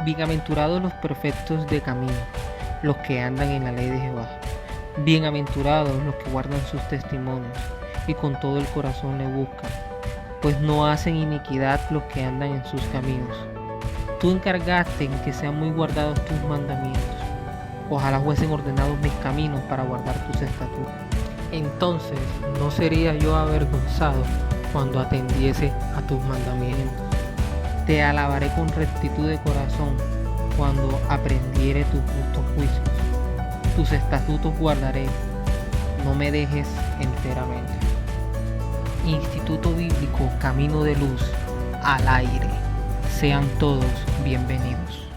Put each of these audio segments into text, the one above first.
Bienaventurados los perfectos de camino, los que andan en la ley de Jehová. Bienaventurados los que guardan sus testimonios y con todo el corazón le buscan, pues no hacen iniquidad los que andan en sus caminos. Tú encargaste en que sean muy guardados tus mandamientos. Ojalá fuesen ordenados mis caminos para guardar tus estatutos. Entonces no sería yo avergonzado cuando atendiese a tus mandamientos. Te alabaré con rectitud de corazón cuando aprendiere tus justos juicios. Tus estatutos guardaré, no me dejes enteramente. Instituto Bíblico Camino de Luz al aire. Sean todos bienvenidos.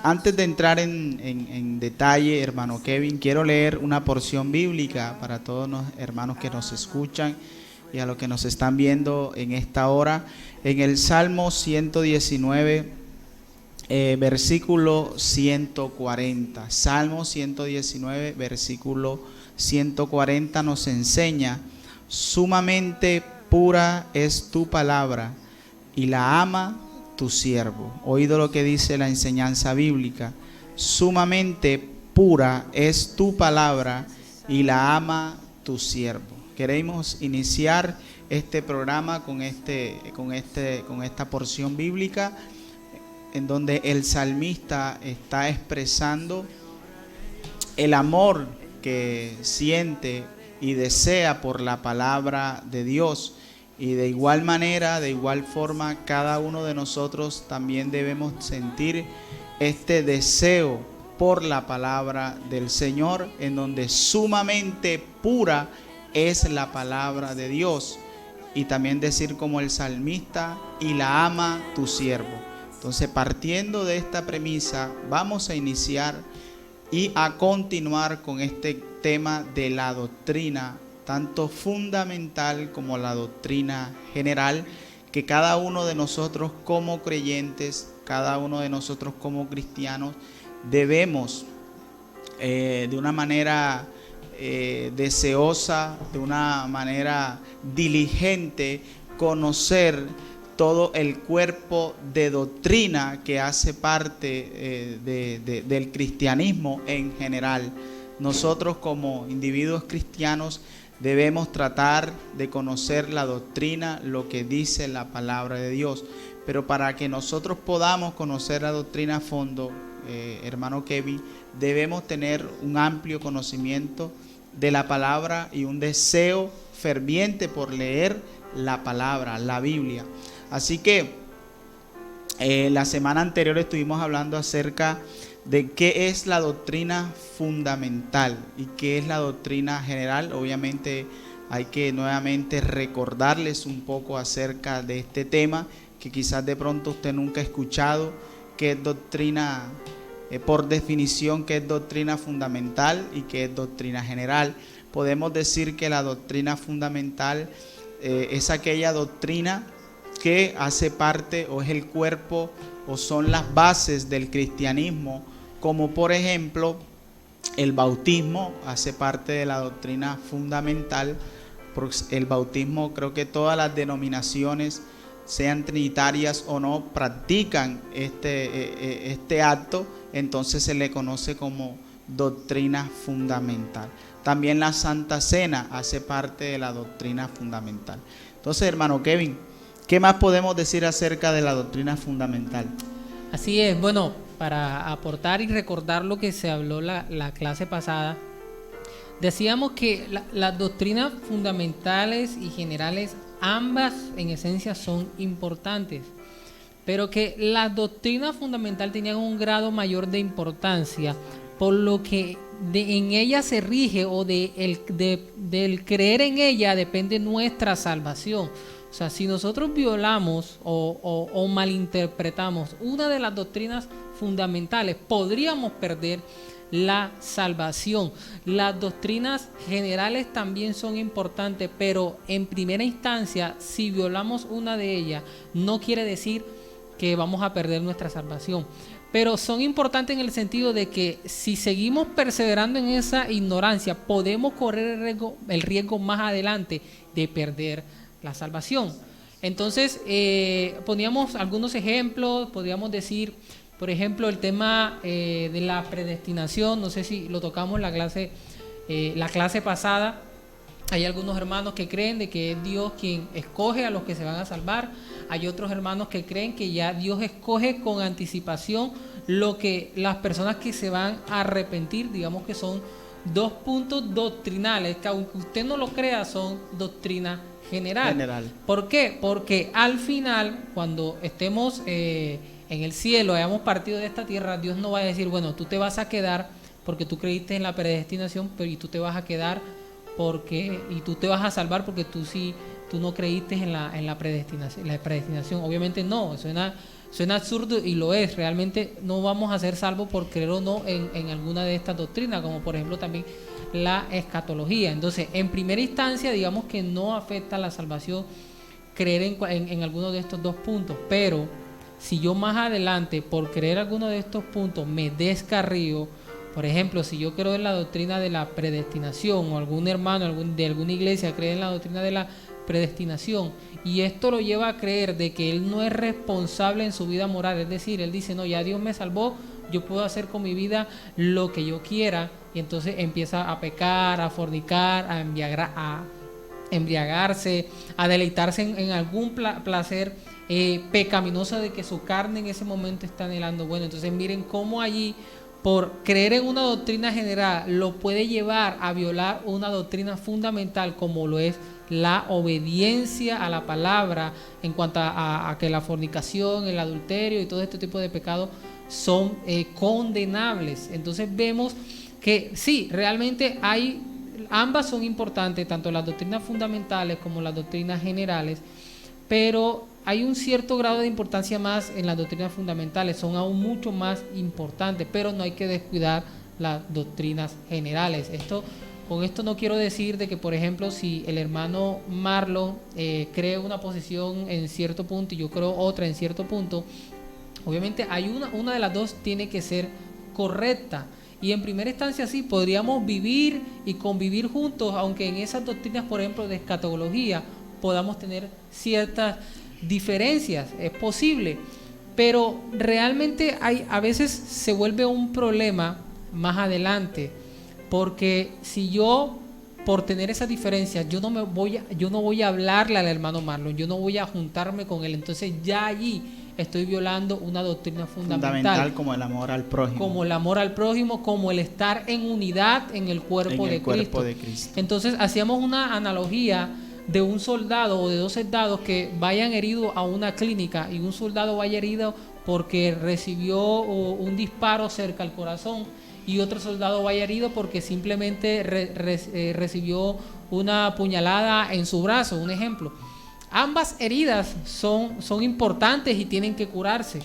Antes de entrar en detalle, hermano Kevin, quiero leer una porción bíblica para todos los hermanos que nos escuchan y a los que nos están viendo en esta hora. En el Salmo 119, versículo 140. Salmo 119, versículo 140 nos enseña: sumamente pura es tu palabra y la ama tu siervo. Oído lo que dice la enseñanza bíblica: sumamente pura es tu palabra y la ama tu siervo. Queremos iniciar este programa con esta porción bíblica en donde el salmista está expresando el amor que siente y desea por la palabra de Dios. Y de igual manera, de igual forma, cada uno de nosotros también debemos sentir este deseo por la palabra del Señor, en donde sumamente pura es la palabra de Dios. Y también decir como el salmista: y la ama tu siervo. Entonces, partiendo de esta premisa, vamos a iniciar y a continuar con este tema de la doctrina, tanto fundamental como la doctrina general, que cada uno de nosotros como creyentes, cada uno de nosotros como cristianos, debemos de una manera deseosa, de una manera diligente, conocer todo el cuerpo de doctrina que hace parte del cristianismo en general. Nosotros como individuos cristianos debemos tratar de conocer la doctrina, lo que dice la palabra de Dios. Pero para que nosotros podamos conocer la doctrina a fondo, hermano Kevin, debemos tener un amplio conocimiento de la palabra y un deseo ferviente por leer la palabra, la Biblia. Así que la semana anterior estuvimos hablando acerca de qué es la doctrina fundamental y qué es la doctrina general. Obviamente hay que nuevamente recordarles un poco acerca de este tema, que quizás de pronto usted nunca ha escuchado, qué es doctrina, por definición, qué es doctrina fundamental y qué es doctrina general. Podemos decir que la doctrina fundamental es aquella doctrina que hace parte o es el cuerpo o son las bases del cristianismo, como por ejemplo el bautismo hace parte de la doctrina fundamental. El bautismo, creo que todas las denominaciones, sean trinitarias o no, practican este acto, entonces se le conoce como doctrina fundamental. También la Santa Cena hace parte de la doctrina fundamental. Entonces, hermano Kevin, ¿qué más podemos decir acerca de la doctrina fundamental? Así es, bueno, para aportar y recordar lo que se habló la clase pasada, decíamos que las doctrinas fundamentales y generales, ambas en esencia son importantes, pero que la doctrina fundamental tenía un grado mayor de importancia, por lo que en ella se rige o del creer en ella depende nuestra salvación. O sea, si nosotros violamos o malinterpretamos una de las doctrinas fundamentales, podríamos perder la salvación. Las doctrinas generales también son importantes, pero en primera instancia, si violamos una de ellas, no quiere decir que vamos a perder nuestra salvación. Pero son importantes en el sentido de que si seguimos perseverando en esa ignorancia, podemos correr el riesgo más adelante de perder la salvación. Entonces, poníamos algunos ejemplos, podríamos decir Por ejemplo, el tema de la predestinación, no sé si lo tocamos en la clase pasada. Hay algunos hermanos que creen de que es Dios quien escoge a los que se van a salvar. Hay otros hermanos que creen que ya Dios escoge con anticipación lo que las personas que se van a arrepentir. Digamos que son dos puntos doctrinales que, aunque usted no lo crea, son doctrina general. ¿Por qué? Porque al final, cuando estemos en el cielo, hayamos partido de esta tierra, Dios no va a decir, bueno, tú te vas a quedar porque tú creíste en la predestinación, pero y tú te vas a quedar y tú te vas a salvar porque tú no creíste en la predestinación. Obviamente no, suena absurdo y lo es. Realmente no vamos a ser salvos por creer o no en alguna de estas doctrinas, como por ejemplo también la escatología. Entonces, en primera instancia, digamos que no afecta la salvación creer en alguno de estos dos puntos, pero si yo más adelante, por creer alguno de estos puntos, me descarrío. Por ejemplo, si yo creo en la doctrina de la predestinación, o algún hermano de alguna iglesia cree en la doctrina de la predestinación, y esto lo lleva a creer de que él no es responsable en su vida moral, es decir, él dice, no, ya Dios me salvó, yo puedo hacer con mi vida lo que yo quiera, y entonces empieza a pecar, a fornicar, a embriagarse, a deleitarse en algún placer pecaminoso de que su carne en ese momento está anhelando. Bueno, entonces miren cómo allí, por creer en una doctrina general, lo puede llevar a violar una doctrina fundamental como lo es la obediencia a la palabra, en cuanto a que la fornicación, el adulterio y todo este tipo de pecados son condenables. Entonces vemos que sí, realmente ambas son importantes, tanto las doctrinas fundamentales como las doctrinas generales, pero hay un cierto grado de importancia más en las doctrinas fundamentales, son aún mucho más importantes, pero no hay que descuidar las doctrinas generales. Con esto no quiero decir de que, por ejemplo, si el hermano Marlon cree una posición en cierto punto y yo creo otra en cierto punto, obviamente hay una de las dos tiene que ser correcta. Y en primera instancia sí, podríamos vivir y convivir juntos, aunque en esas doctrinas, por ejemplo, de escatología, podamos tener ciertas diferencias, es posible, pero realmente a veces se vuelve un problema más adelante, porque si yo, por tener esas diferencias, yo no voy a hablarle al hermano Marlon, yo no voy a juntarme con él, entonces ya allí estoy violando una doctrina fundamental como el amor al prójimo. Como el amor al prójimo, como el estar en unidad en el cuerpo de Cristo. Entonces hacíamos una analogía de un soldado o de dos soldados que vayan heridos a una clínica, y un soldado vaya herido porque recibió un disparo cerca al corazón, y otro soldado vaya herido porque simplemente recibió una puñalada en su brazo, un ejemplo. Ambas heridas son importantes y tienen que curarse,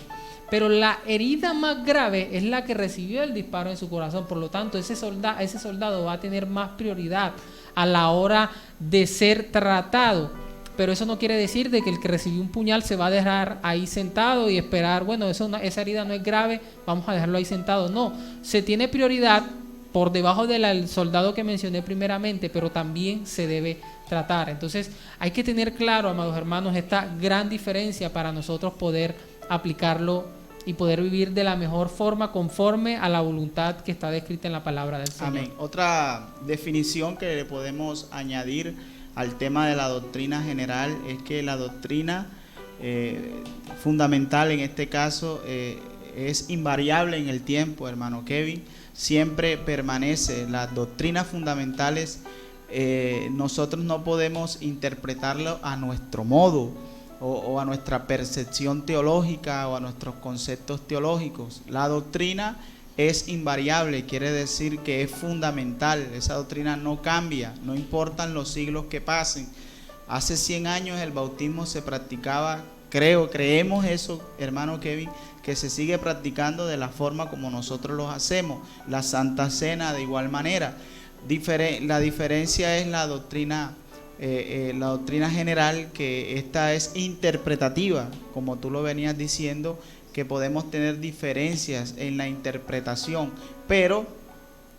pero la herida más grave es la que recibió el disparo en su corazón. Por lo tanto, ese soldado va a tener más prioridad a la hora de ser tratado. Pero eso no quiere decir de que el que recibió un puñal se va a dejar ahí sentado y esperar, bueno, esa herida no es grave, vamos a dejarlo ahí sentado. No, se tiene prioridad por debajo del soldado que mencioné primeramente, pero también se debe tratar. Entonces hay que tener claro, amados hermanos, esta gran diferencia para nosotros poder aplicarlo y poder vivir de la mejor forma conforme a la voluntad que está descrita en la palabra del Señor. Amén. Otra definición que le podemos añadir al tema de la doctrina general es que la doctrina fundamental en este caso es invariable en el tiempo, hermano Kevin, siempre permanece. Las doctrinas fundamentales nosotros no podemos interpretarlo a nuestro modo o a nuestra percepción teológica o a nuestros conceptos teológicos. La doctrina es invariable, quiere decir que es fundamental. Esa doctrina no cambia, no importan los siglos que pasen. Hace 100 años el bautismo se practicaba, creemos eso, hermano Kevin, que se sigue practicando de la forma como nosotros lo hacemos. La Santa Cena de igual manera. La diferencia es la doctrina general, que esta es interpretativa, como tú lo venías diciendo, que podemos tener diferencias en la interpretación, pero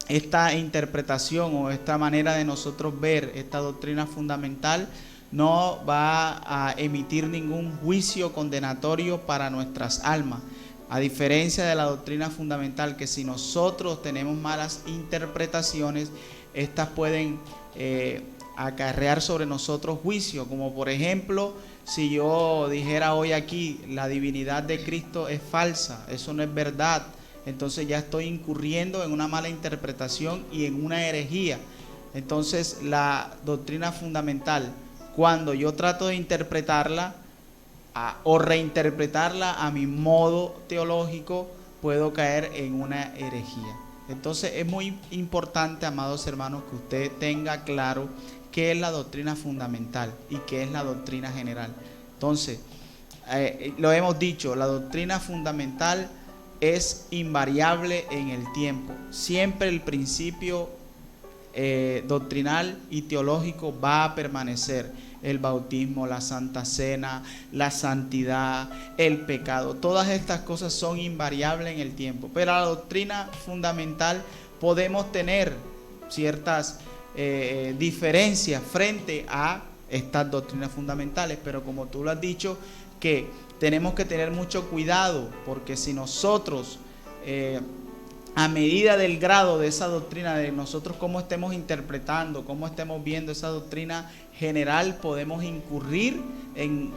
esta interpretación o esta manera de nosotros ver esta doctrina fundamental no va a emitir ningún juicio condenatorio para nuestras almas. A diferencia de la doctrina fundamental, que si nosotros tenemos malas interpretaciones, estas pueden acarrear sobre nosotros juicio, como por ejemplo, si yo dijera hoy aquí, la divinidad de Cristo es falsa, eso no es verdad, entonces ya estoy incurriendo en una mala interpretación y en una herejía. Entonces la doctrina fundamental, cuando yo trato de interpretarla o reinterpretarla a mi modo teológico, puedo caer en una herejía. Entonces es muy importante, amados hermanos, que usted tenga claro qué es la doctrina fundamental y qué es la doctrina general. Entonces, lo hemos dicho, la doctrina fundamental es invariable en el tiempo. Siempre el principio doctrinal y teológico va a permanecer. El bautismo, la Santa Cena, la santidad, el pecado, todas estas cosas son invariables en el tiempo. Pero la doctrina fundamental podemos tener ciertas diferencias frente a estas doctrinas fundamentales, pero como tú lo has dicho, que tenemos que tener mucho cuidado, porque si nosotros a medida del grado de esa doctrina, de nosotros cómo estemos interpretando, cómo estemos viendo esa doctrina general, podemos incurrir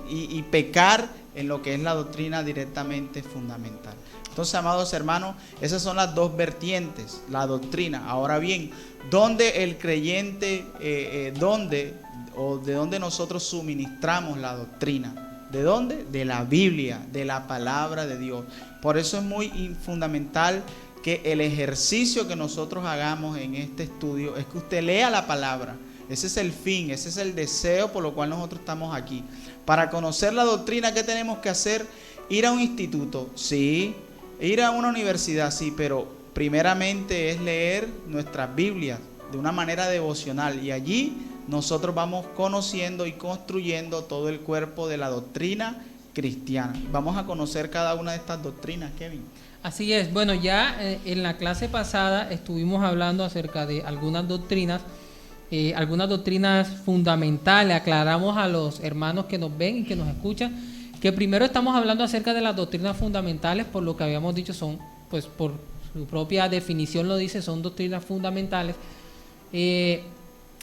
y pecar en lo que es la doctrina directamente fundamental. Entonces, amados hermanos, esas son las dos vertientes, la doctrina. Ahora bien, ¿dónde el creyente, de dónde nosotros suministramos la doctrina? ¿De dónde? De la Biblia, de la palabra de Dios. Por eso es muy fundamental que el ejercicio que nosotros hagamos en este estudio es que usted lea la palabra. Ese es el fin, ese es el deseo por lo cual nosotros estamos aquí. Para conocer la doctrina, ¿qué tenemos que hacer? Ir a un instituto, sí. Ir a una universidad, sí, pero primeramente es leer nuestras Biblias de una manera devocional. Y allí nosotros vamos conociendo y construyendo todo el cuerpo de la doctrina cristiana. Vamos a conocer cada una de estas doctrinas, Kevin. Así es. Bueno, ya en la clase pasada estuvimos hablando acerca de algunas doctrinas fundamentales. Aclaramos a los hermanos que nos ven y que nos escuchan que primero estamos hablando acerca de las doctrinas fundamentales, por lo que habíamos dicho son, pues por su propia definición lo dice, son doctrinas fundamentales.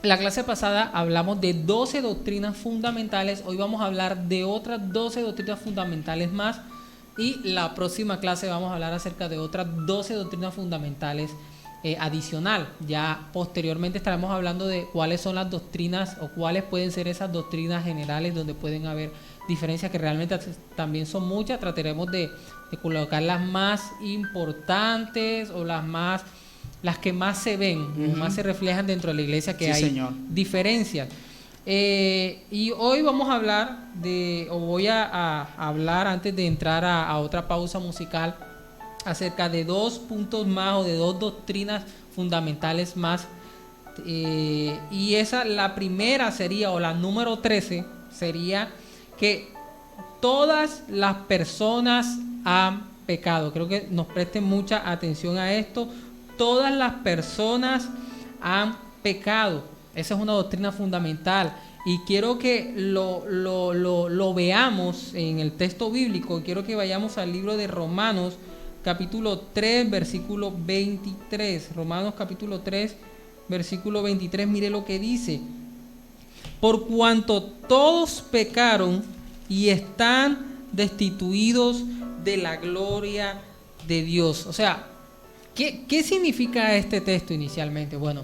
La clase pasada hablamos de 12 doctrinas fundamentales, hoy vamos a hablar de otras 12 doctrinas fundamentales más, y la próxima clase vamos a hablar acerca de otras 12 doctrinas fundamentales adicional. Ya posteriormente estaremos hablando de cuáles son las doctrinas o cuáles pueden ser esas doctrinas generales donde pueden haber diferencias que realmente también son muchas. Trataremos de colocar las más importantes o las que más se ven, más se reflejan dentro de la iglesia, que sí, hay diferencias. Y hoy vamos a hablar voy a hablar antes de entrar a otra pausa musical acerca de 2 puntos más o de 2 doctrinas fundamentales más. Y la primera sería, o la número 13, sería que todas las personas han pecado. Creo que nos presten mucha atención a esto. Todas las personas han pecado. Esa es una doctrina fundamental. Y quiero que lo veamos en el texto bíblico. Quiero que vayamos al libro de Romanos, capítulo 3, versículo 23. Romanos capítulo 3, versículo 23. Mire lo que dice. Por cuanto todos pecaron y están destituidos de la gloria de Dios. O sea, ¿qué significa este texto inicialmente? Bueno,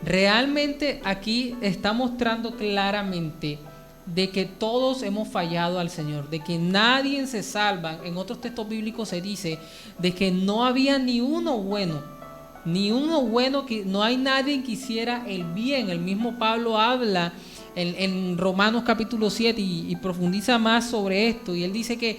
realmente aquí está mostrando claramente de que todos hemos fallado al Señor, de que nadie se salva. En otros textos bíblicos se dice de que no había ni uno bueno, que no hay nadie que hiciera el bien. El mismo Pablo habla en Romanos capítulo 7 y profundiza más sobre esto, y él dice que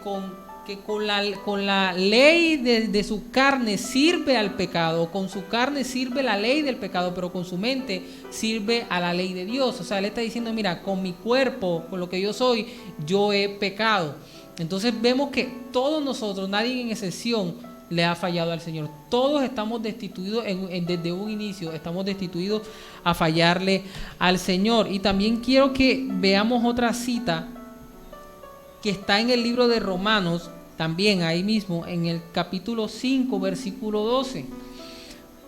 con la ley de su carne sirve al pecado, con su carne sirve la ley del pecado, pero con su mente sirve a la ley de Dios. O sea, él está diciendo, mira, con mi cuerpo, con lo que yo soy, yo he pecado. Entonces vemos que todos nosotros, nadie en excepción, le ha fallado al Señor. Todos estamos destituidos desde un inicio, estamos destituidos a fallarle al Señor. Y también quiero que veamos otra cita que está en el libro de Romanos, también ahí mismo en el capítulo 5, versículo 12.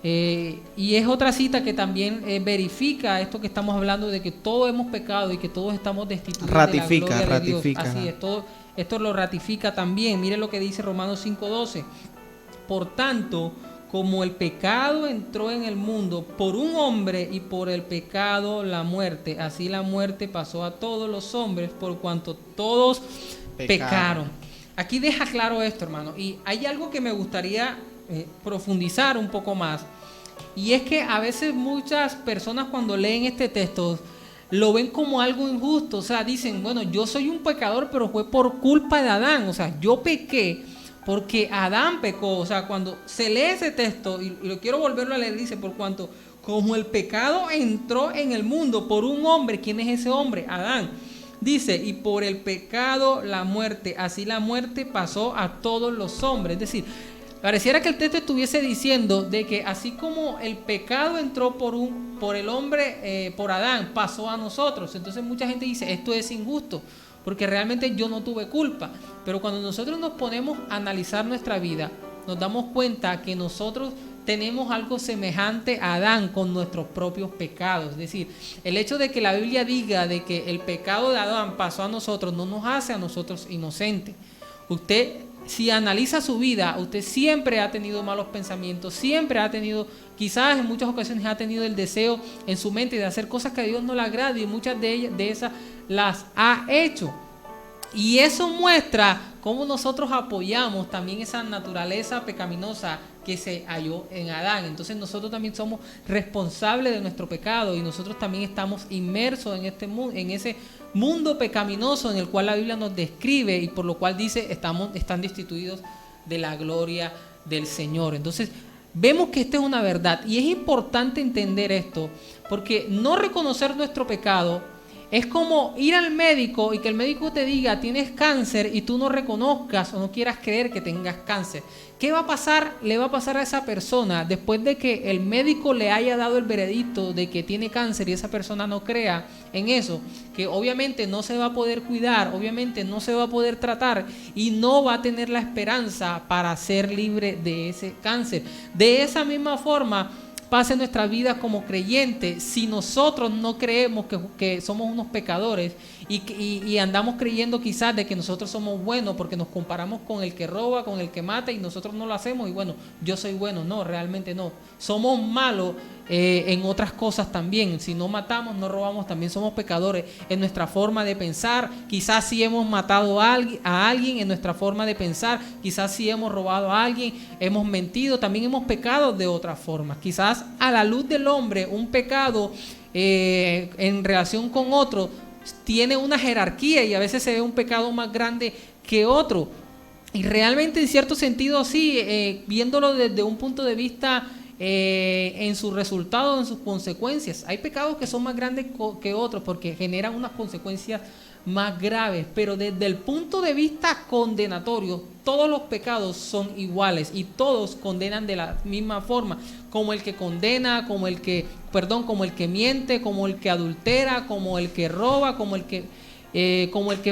Y es otra cita que también verifica esto que estamos hablando de que todos hemos pecado y que todos estamos destituidos de la gloria de Dios. Así es, esto lo ratifica también. Mire lo que dice Romanos 5:12. Por tanto, como el pecado entró en el mundo por un hombre y por el pecado la muerte, así la muerte pasó a todos los hombres por cuanto todos pecaron. Aquí deja claro esto, hermano, y hay algo que me gustaría profundizar un poco más, y es que a veces muchas personas cuando leen este texto lo ven como algo injusto, o sea, dicen, bueno, yo soy un pecador, pero fue por culpa de Adán, o sea, yo pequé porque Adán pecó. O sea, cuando se lee ese texto, y lo quiero volverlo a leer, dice, por cuanto como el pecado entró en el mundo por un hombre, ¿quién es ese hombre? Adán. Dice, y por el pecado la muerte, así la muerte pasó a todos los hombres. Es decir, pareciera que el texto estuviese diciendo de que así como el pecado entró por el hombre, por Adán, pasó a nosotros. Entonces mucha gente dice, esto es injusto, porque realmente yo no tuve culpa. Pero cuando nosotros nos ponemos a analizar nuestra vida, nos damos cuenta que nosotros tenemos algo semejante a Adán con nuestros propios pecados. Es decir, el hecho de que la Biblia diga de que el pecado de Adán pasó a nosotros no nos hace a nosotros inocentes. Usted, si analiza su vida, usted siempre ha tenido malos pensamientos, siempre ha tenido, quizás en muchas ocasiones ha tenido el deseo en su mente de hacer cosas que a Dios no le agrade, y muchas de esas las ha hecho. Y eso muestra cómo nosotros apoyamos también esa naturaleza pecaminosa que se halló en Adán. Entonces nosotros también somos responsables de nuestro pecado, y nosotros también estamos inmersos en ese mundo pecaminoso en el cual la Biblia nos describe, y por lo cual dice están destituidos de la gloria del Señor. Entonces vemos que esta es una verdad, y es importante entender esto, porque no reconocer nuestro pecado es como ir al médico y que el médico te diga tienes cáncer y tú no reconozcas o no quieras creer que tengas cáncer. ¿Qué va a pasar? Le va a pasar a esa persona después de que el médico le haya dado el veredicto de que tiene cáncer y esa persona no crea en eso, que obviamente no se va a poder cuidar, obviamente no se va a poder tratar y no va a tener la esperanza para ser libre de ese cáncer. De esa misma forma pasa en nuestra vida como creyentes. Si nosotros no creemos que somos unos pecadores y andamos creyendo quizás de que nosotros somos buenos porque nos comparamos con el que roba, con el que mata, y nosotros no lo hacemos y bueno, yo soy bueno. No, realmente no. Somos malos en otras cosas también. Si no matamos, no robamos, también somos pecadores en nuestra forma de pensar. Quizás sí hemos matado a alguien en nuestra forma de pensar. Quizás sí hemos robado a alguien, hemos mentido, también hemos pecado de otra forma. Quizás a la luz del hombre un pecado en relación con otro tiene una jerarquía y a veces se ve un pecado más grande que otro. Y realmente en cierto sentido sí, viéndolo desde un punto de vista en sus resultados, en sus consecuencias, hay pecados que son más grandes que otros porque generan unas consecuencias más graves, pero desde el punto de vista condenatorio todos los pecados son iguales y todos condenan de la misma forma, como el que condena, como el que miente, como el que adultera, como el que roba, como el que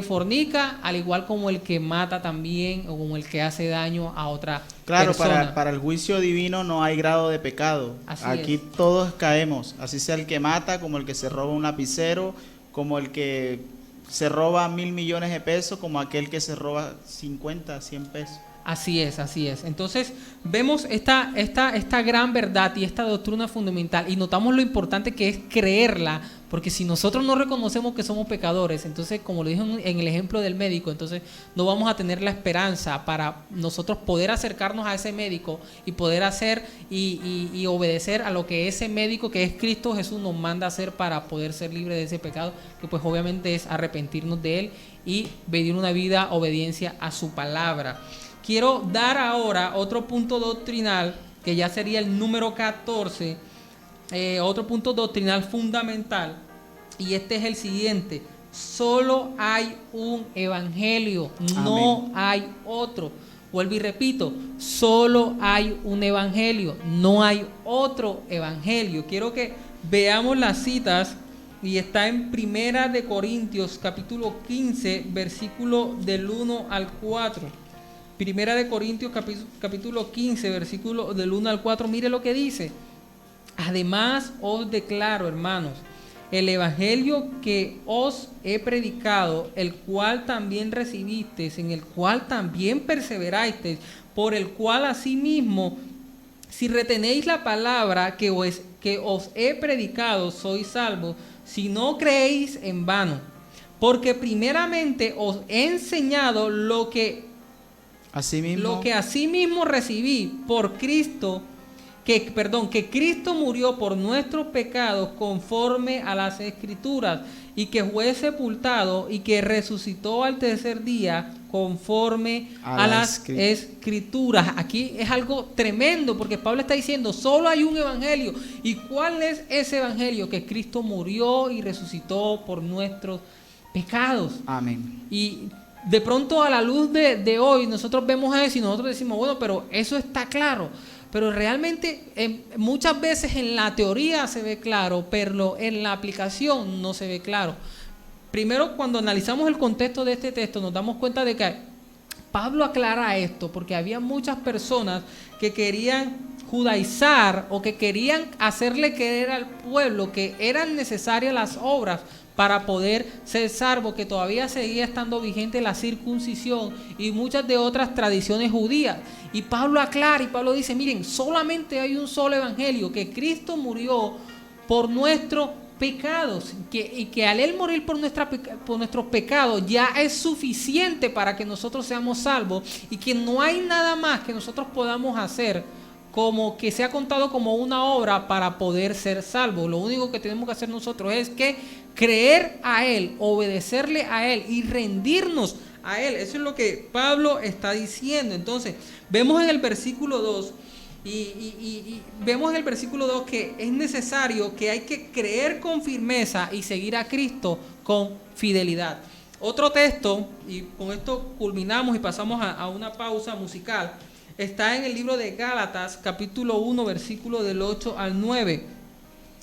fornica, al igual como el que mata también, o como el que hace daño a otra persona. Claro, para el juicio divino no hay grado de pecado. Aquí todos caemos, así sea el que mata, como el que se roba un lapicero, como el que se roba 1.000 millones de pesos, como aquel que se roba 50, 100 pesos. Así es, así es. Entonces vemos esta gran verdad y esta doctrina fundamental, y notamos lo importante que es creerla, porque si nosotros no reconocemos que somos pecadores, entonces, como lo dijo en el ejemplo del médico, entonces no vamos a tener la esperanza para nosotros poder acercarnos a ese médico y poder hacer y obedecer a lo que ese médico, que es Cristo Jesús, nos manda a hacer para poder ser libre de ese pecado, que pues obviamente es arrepentirnos de él y vivir una vida obediencia a su palabra. Quiero dar ahora otro punto doctrinal, que ya sería el número 14, otro punto doctrinal fundamental, y este es el siguiente: solo hay un evangelio, no hay otro. Vuelvo y repito, solo hay un evangelio, no hay otro evangelio. Quiero que veamos las citas, y está en Primera de Corintios, capítulo 15, versículo del 1 al 4. Primera de Corintios capítulo 15, versículo del 1 al 4, mire lo que dice. Además os declaro, hermanos, el evangelio que os he predicado, el cual también recibisteis, en el cual también perseverasteis, por el cual asimismo, si retenéis la palabra que os he predicado, sois salvos, si no creéis en vano. Porque primeramente os he enseñado lo que asimismo recibí por Cristo, que Cristo murió por nuestros pecados conforme a las Escrituras, y que fue sepultado y que resucitó al tercer día conforme a las Escrituras. Aquí es algo tremendo, porque Pablo está diciendo, solo hay un evangelio. ¿Y cuál es ese evangelio? Que Cristo murió y resucitó por nuestros pecados. Amén. Y de pronto, a la luz de hoy, nosotros vemos eso y nosotros decimos, bueno, pero eso está claro. Pero realmente muchas veces en la teoría se ve claro, pero en la aplicación no se ve claro. Primero, cuando analizamos el contexto de este texto, nos damos cuenta de que Pablo aclara esto, porque había muchas personas que querían judaizar o que querían hacerle creer al pueblo que eran necesarias las obras para poder ser salvo, que todavía seguía estando vigente la circuncisión y muchas de otras tradiciones judías. Y Pablo aclara y Pablo dice, miren, solamente hay un solo evangelio, que Cristo murió por nuestros pecados, y que al Él morir por nuestros pecados ya es suficiente para que nosotros seamos salvos, y que no hay nada más que nosotros podamos hacer como que sea contado como una obra para poder ser salvos. Lo único que tenemos que hacer nosotros es que creer a Él, obedecerle a Él y rendirnos a Él. Eso es lo que Pablo está diciendo. Entonces, vemos en el versículo 2 y vemos en el versículo 2 que es necesario, que hay que creer con firmeza y seguir a Cristo con fidelidad. Otro texto, y con esto culminamos y pasamos a una pausa musical, está en el libro de Gálatas, capítulo 1, versículo del 8 al 9.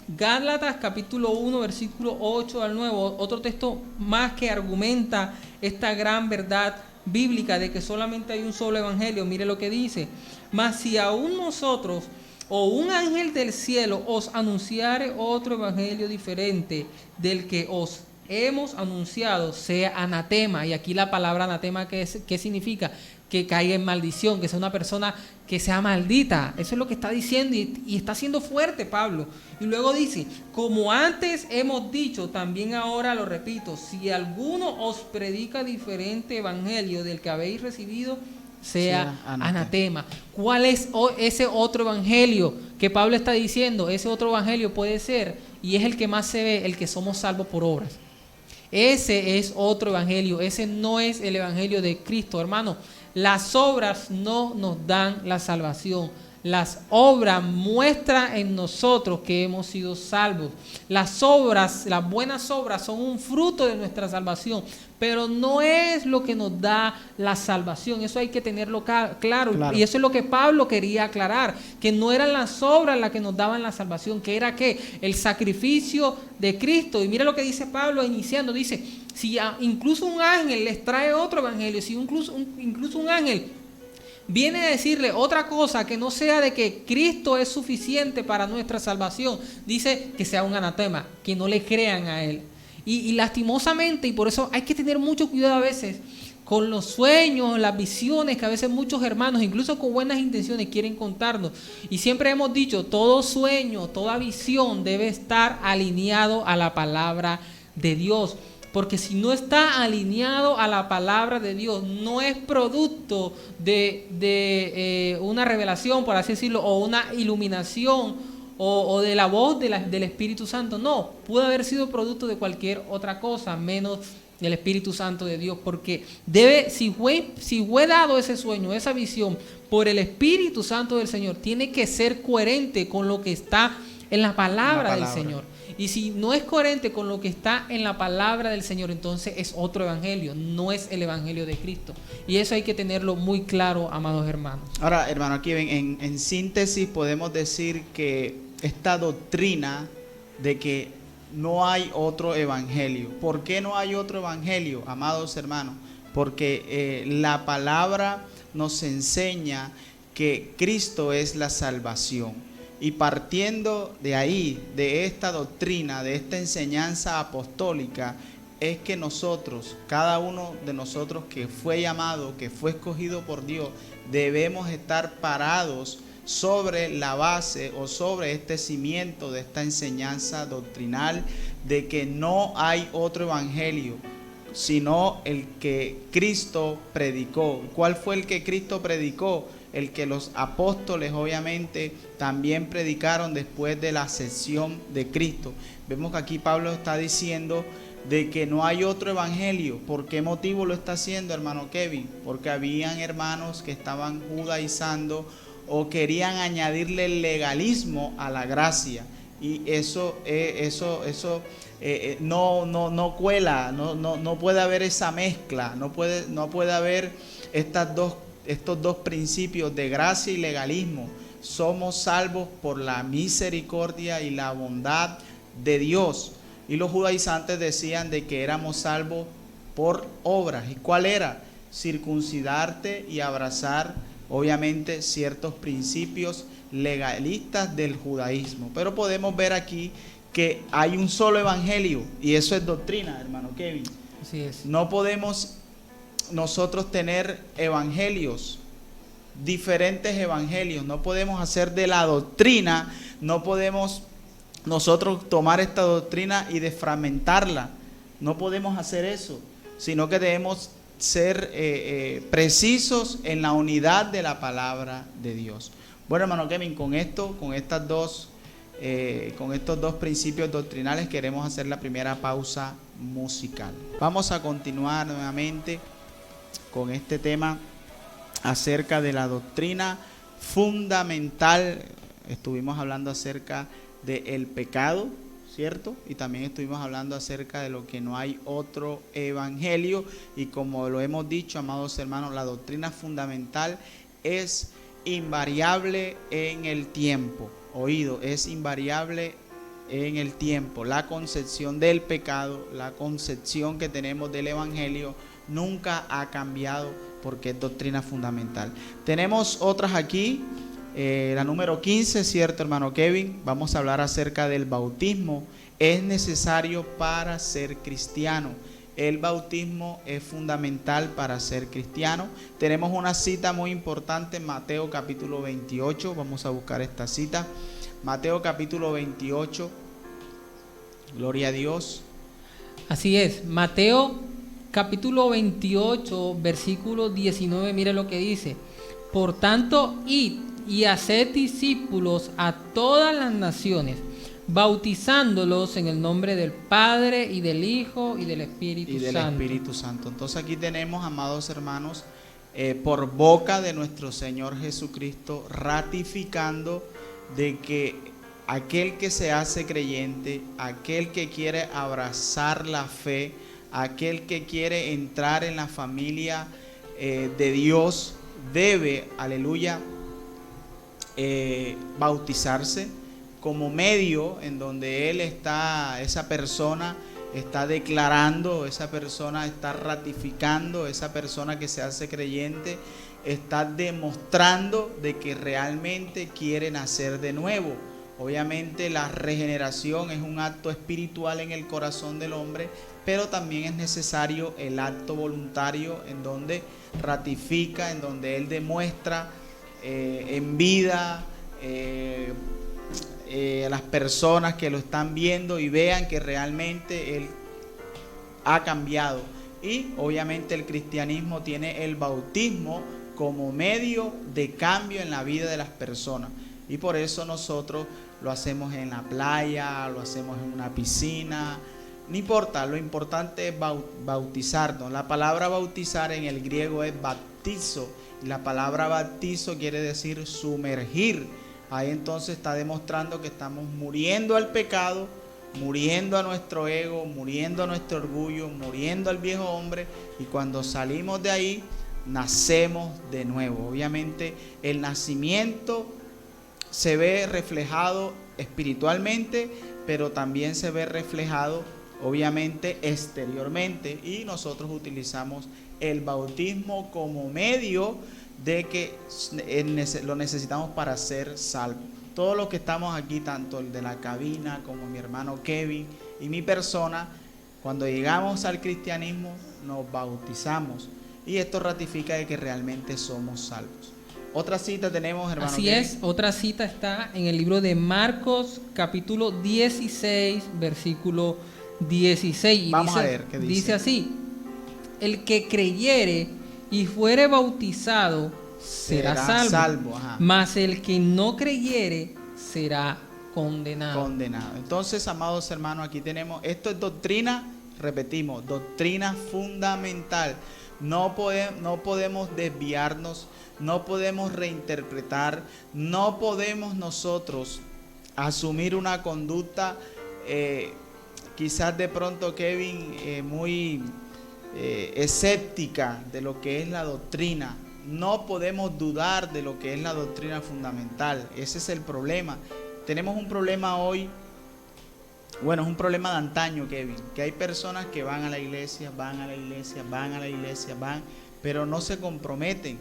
Gálatas, capítulo 1, versículo 8 al 9. Otro texto más que argumenta esta gran verdad bíblica de que solamente hay un solo evangelio. Mire lo que dice. Mas si aún nosotros o un ángel del cielo os anunciare otro evangelio diferente del que os hemos anunciado, sea anatema. Y aquí la palabra anatema, ¿qué significa? Que caiga en maldición, que sea una persona que sea maldita. Eso es lo que está diciendo y está siendo fuerte Pablo. Y luego dice, como antes hemos dicho, también ahora lo repito, si alguno os predica diferente evangelio del que habéis recibido, sea anatema. ¿Cuál es ese otro evangelio que Pablo está diciendo? Ese otro evangelio puede ser, y es el que más se ve, el que somos salvos por obras. Ese es otro evangelio, ese no es el evangelio de Cristo, hermano. Las obras no nos dan la salvación. Las obras muestran en nosotros que hemos sido salvos. Las obras, las buenas obras son un fruto de nuestra salvación, pero no es lo que nos da la salvación. Eso hay que tenerlo claro. Y eso es lo que Pablo quería aclarar, que no eran las obras las que nos daban la salvación, que era ¿qué? El sacrificio de Cristo. Y mira lo que dice Pablo iniciando, dice, si incluso un ángel les trae otro evangelio, si incluso un ángel viene a decirle otra cosa que no sea de que Cristo es suficiente para nuestra salvación, dice que sea un anatema, que no le crean a Él. Y lastimosamente, y por eso hay que tener mucho cuidado a veces con los sueños, las visiones que a veces muchos hermanos, incluso con buenas intenciones, quieren contarnos. Y siempre hemos dicho, todo sueño, toda visión debe estar alineado a la palabra de Dios. Porque si no está alineado a la palabra de Dios, no es producto de una revelación, por así decirlo, o una iluminación, o de la voz del Espíritu Santo. No, puede haber sido producto de cualquier otra cosa, menos del Espíritu Santo de Dios. Porque si fue dado ese sueño, esa visión, por el Espíritu Santo del Señor, tiene que ser coherente con lo que está en la palabra del Señor. Y si no es coherente con lo que está en la palabra del Señor, entonces es otro evangelio, no es el evangelio de Cristo. Y eso hay que tenerlo muy claro, amados hermanos. Ahora, hermano, aquí en síntesis podemos decir que esta doctrina de que no hay otro evangelio. ¿Por qué no hay otro evangelio, amados hermanos? Porque la palabra nos enseña que Cristo es la salvación. Y partiendo de ahí, de esta doctrina, de esta enseñanza apostólica, es que nosotros, cada uno de nosotros que fue llamado, que fue escogido por Dios, debemos estar parados sobre la base o sobre este cimiento de esta enseñanza doctrinal de que no hay otro evangelio sino el que Cristo predicó. ¿Cuál fue el que Cristo predicó? El que los apóstoles obviamente también predicaron después de la ascensión de Cristo. Vemos que aquí Pablo está diciendo de que no hay otro evangelio. ¿Por qué motivo lo está haciendo, hermano Kevin? Porque habían hermanos que estaban judaizando o querían añadirle el legalismo a la gracia. Y eso no cuela, no puede haber esa mezcla, no puede haber estos dos principios de gracia y legalismo. Somos salvos por la misericordia y la bondad de Dios. Y los judaizantes decían de que éramos salvos por obras. ¿Y cuál era? Circuncidarte y abrazar obviamente ciertos principios legalistas del judaísmo. Pero podemos ver aquí que hay un solo evangelio y eso es doctrina, hermano Kevin. Así es. No podemos nosotros tener evangelios, diferentes evangelios. No podemos hacer de la doctrina, no podemos nosotros tomar esta doctrina y desfragmentarla. No podemos hacer eso, sino que debemos ser precisos en la unidad de la palabra de Dios. Bueno, hermano Kevin, con estos dos principios doctrinales queremos hacer la primera pausa musical. Vamos a continuar nuevamente con este tema acerca de la doctrina fundamental. Estuvimos hablando acerca del pecado, ¿cierto? Y también estuvimos hablando acerca de lo que no hay otro evangelio. Y como lo hemos dicho, amados hermanos, la doctrina fundamental es invariable en el tiempo. Oído, es invariable en el tiempo. La concepción del pecado, la concepción que tenemos del evangelio nunca ha cambiado porque es doctrina fundamental. Tenemos otras aquí, la número 15, ¿cierto, hermano Kevin? Vamos a hablar acerca del bautismo. Es necesario para ser cristiano. El bautismo es fundamental para ser cristiano. Tenemos una cita muy importante en Mateo capítulo 28. Vamos a buscar esta cita. Mateo capítulo 28. Gloria a Dios. Así es. Mateo capítulo 28, versículo 19. Mire lo que dice. Por tanto, id y haced discípulos a todas las naciones, bautizándolos en el nombre del Padre y del Hijo y del Espíritu Santo. Entonces aquí tenemos, amados hermanos, por boca de nuestro Señor Jesucristo, ratificando de que aquel que se hace creyente, aquel que quiere abrazar la fe, aquel que quiere entrar en la familia de Dios, debe, aleluya, bautizarse como medio en donde esa persona está declarando, esa persona está ratificando, esa persona que se hace creyente está demostrando de que realmente quiere nacer de nuevo. Obviamente la regeneración es un acto espiritual en el corazón del hombre, pero también es necesario el acto voluntario en donde ratifica, en donde él demuestra en vida a las personas que lo están viendo y vean que realmente él ha cambiado. Y obviamente el cristianismo tiene el bautismo como medio de cambio en la vida de las personas. Y por eso nosotros lo hacemos en la playa, lo hacemos en una piscina, no importa, lo importante es bautizarnos. La palabra bautizar en el griego es baptizo, y la palabra bautizo quiere decir sumergir. Ahí entonces está demostrando que estamos muriendo al pecado, muriendo a nuestro ego, muriendo a nuestro orgullo, muriendo al viejo hombre, y cuando salimos de ahí, nacemos de nuevo. Obviamente el nacimiento se ve reflejado espiritualmente, pero también se ve reflejado obviamente exteriormente, y nosotros utilizamos el bautismo como medio de que lo necesitamos para ser salvos. Todos los que estamos aquí, tanto el de la cabina como mi hermano Kevin y mi persona, cuando llegamos al cristianismo nos bautizamos y esto ratifica de que realmente somos salvos. Otra cita tenemos, hermano. Así es, otra cita está en el libro de Marcos, capítulo 16, versículo 16. Y vamos a ver qué dice. Dice así: el que creyere y fuere bautizado será salvo. Mas el que no creyere será condenado. Entonces, amados hermanos, aquí tenemos, esto es doctrina, repetimos, doctrina fundamental. No podemos desviarnos, no podemos reinterpretar, no podemos nosotros asumir una conducta, quizás de pronto Kevin, muy escéptica de lo que es la doctrina. No podemos dudar de lo que es la doctrina fundamental. Ese es el problema. Tenemos un problema hoy, bueno, es un problema de antaño, Kevin, que hay personas que van a la iglesia, pero no se comprometen,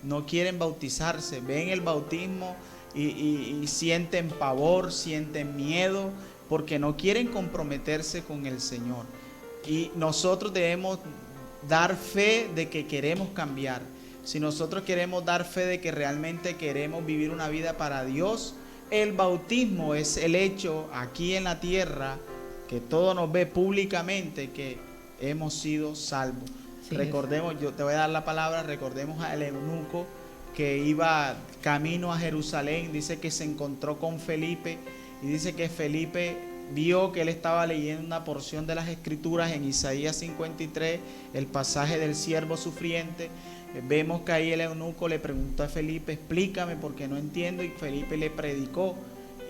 no quieren bautizarse, ven el bautismo y sienten pavor, sienten miedo, porque no quieren comprometerse con el Señor. Y nosotros debemos dar fe de que queremos cambiar. Si nosotros queremos dar fe de que realmente queremos vivir una vida para Dios, el bautismo es el hecho aquí en la tierra que todo nos ve públicamente que hemos sido salvos. Sí, recordemos, yo te voy a dar la palabra, recordemos al eunuco que iba camino a Jerusalén, dice que se encontró con Felipe y dice que Felipe vio que él estaba leyendo una porción de las escrituras en Isaías 53, el pasaje del siervo sufriente. Vemos que ahí el eunuco le preguntó a Felipe, explícame porque no entiendo, y Felipe le predicó.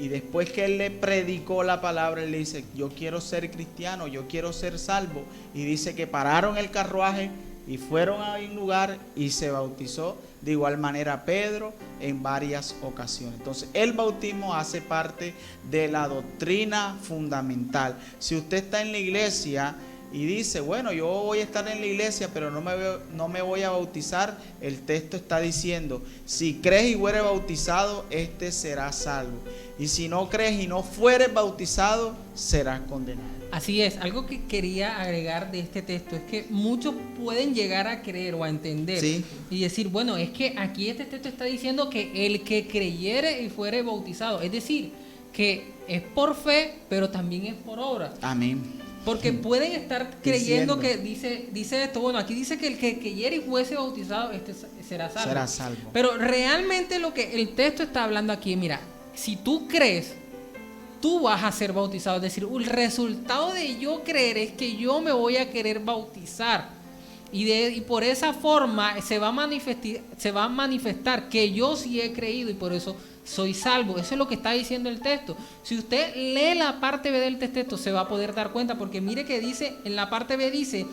Y después que él le predicó la palabra, él le dice, yo quiero ser cristiano, yo quiero ser salvo. Y dice que pararon el carruaje y fueron a un lugar y se bautizó. De igual manera Pedro en varias ocasiones. Entonces el bautismo hace parte de la doctrina fundamental. Si usted está en la iglesia y dice, bueno, yo voy a estar en la iglesia, pero no me voy a bautizar, el texto está diciendo, si crees y fueres bautizado, este será salvo. Y si no crees y no fueres bautizado, serás condenado. Así es, algo que quería agregar de este texto es que muchos pueden llegar a creer o a entender, ¿sí?, y decir, bueno, es que aquí este texto está diciendo que el que creyere y fuere bautizado, es decir, que es por fe, pero también es por obra. Amén. Porque pueden estar creyendo que dice esto, bueno, aquí dice que el que creyere y fuese bautizado, este será salvo. Será salvo. Pero realmente lo que el texto está hablando aquí, mira, si tú crees, tú vas a ser bautizado. Es decir, el resultado de yo creer es que yo me voy a querer bautizar. Y por esa forma se va a manifestar que yo sí he creído y por eso soy salvo. Eso es lo que está diciendo el texto. Si usted lee la parte B del texto se va a poder dar cuenta, porque mire que dice, en la parte B dice,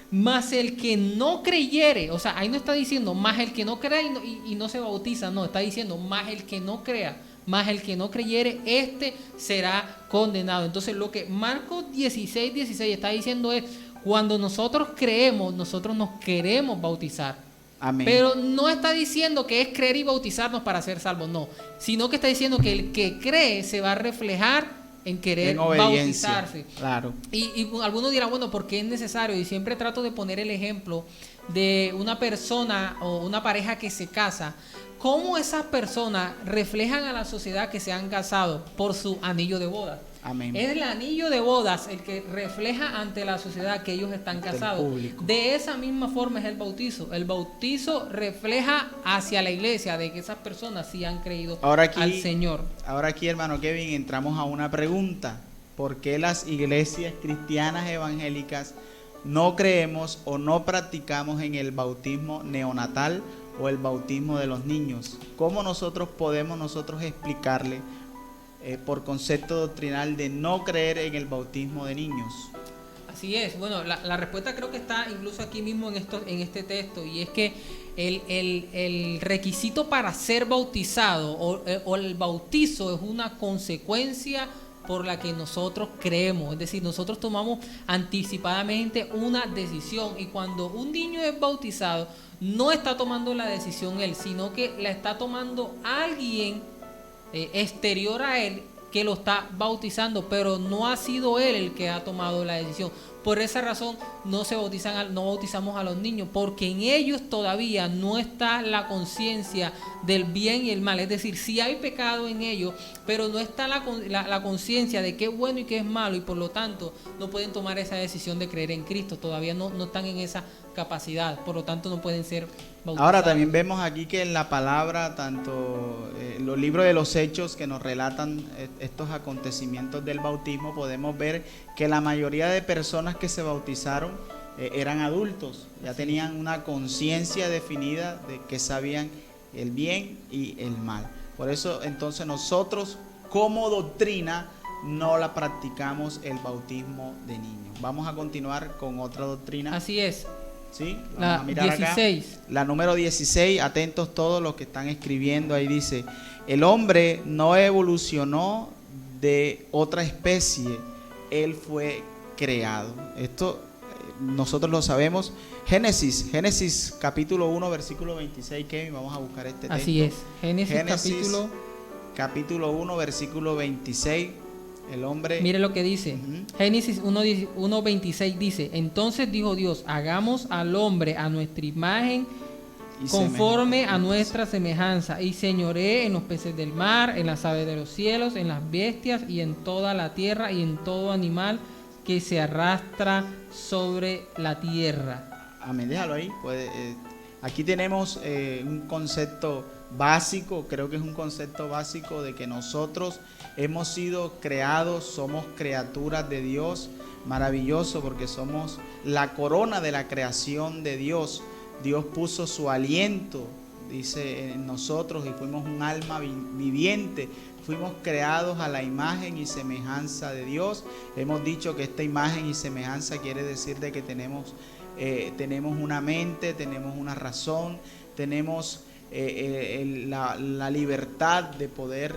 mas el que no creyere, o sea, ahí no está diciendo más el que no crea y no se bautiza, no, está diciendo más el que no crea, más el que no creyere, este será condenado. Entonces lo que Marcos 16 está diciendo es, cuando nosotros creemos, nosotros nos queremos bautizar. Amén. Pero no está diciendo que es creer y bautizarnos para ser salvos, no, sino que está diciendo que el que cree se va a reflejar en querer bautizarse. Claro. Y algunos dirán, bueno, ¿por qué es necesario? Y siempre trato de poner el ejemplo de una persona o una pareja que se casa. ¿Cómo esas personas reflejan a la sociedad que se han casado? Por su anillo de bodas. Amén. Es el anillo de bodas el que refleja ante la sociedad que ellos están casados. De esa misma forma es el bautizo. El bautizo refleja hacia la iglesia de que esas personas sí han creído al Señor. Ahora aquí, hermano Kevin, entramos a una pregunta. ¿Por qué las iglesias cristianas evangélicas no creemos o no practicamos en el bautismo neonatal o el bautismo de los niños? ¿Cómo podemos explicarle por concepto doctrinal de no creer en el bautismo de niños? Así es, bueno, la respuesta creo que está incluso aquí mismo en este texto, y es que el requisito para ser bautizado o el bautizo es una consecuencia por la que nosotros creemos. Es decir, nosotros tomamos anticipadamente una decisión, y cuando un niño es bautizado, no está tomando la decisión él, sino que la está tomando alguien exterior a él que lo está bautizando, pero no ha sido él el que ha tomado la decisión. Por esa razón no bautizamos a los niños, porque en ellos todavía no está la conciencia del bien y el mal. Es decir, sí hay pecado en ellos, pero no está la conciencia de qué es bueno y qué es malo, y por lo tanto no pueden tomar esa decisión de creer en Cristo. Todavía no están en esa capacidad, por lo tanto no pueden ser bautizados. Ahora también vemos aquí que en la palabra, tanto los libros de los Hechos que nos relatan estos acontecimientos del bautismo, podemos ver que la mayoría de personas que se bautizaron eran adultos, ya tenían una conciencia definida de que sabían el bien y el mal. Por eso entonces nosotros como doctrina no la practicamos el bautismo de niños. Vamos a continuar con otra doctrina. Así es. ¿Sí? Vamos La a mirar 16. Acá. La número 16, atentos todos los que están escribiendo, ahí dice: el hombre no evolucionó de otra especie, él fue creado. Esto nosotros lo sabemos. Génesis capítulo 1 versículo 26, Kevin, vamos a buscar este texto. Así es. Génesis capítulo 1 versículo 26. El hombre, mire lo que dice. Génesis 1:26 dice: entonces dijo Dios, hagamos al hombre a nuestra imagen, conforme a nuestra semejanza, y señoree en los peces del mar, en las aves de los cielos, en las bestias, y en toda la tierra, y en todo animal que se arrastra sobre la tierra. Amén, déjalo ahí. Aquí tenemos un concepto básico, creo que es un concepto básico de que nosotros hemos sido creados, somos criaturas de Dios. Maravilloso, porque somos la corona de la creación de Dios. Dios puso su aliento, dice, en nosotros, y fuimos un alma viviente. Fuimos creados a la imagen y semejanza de Dios. Hemos dicho que esta imagen y semejanza quiere decir de que tenemos una mente, tenemos una razón, tenemos la libertad de poder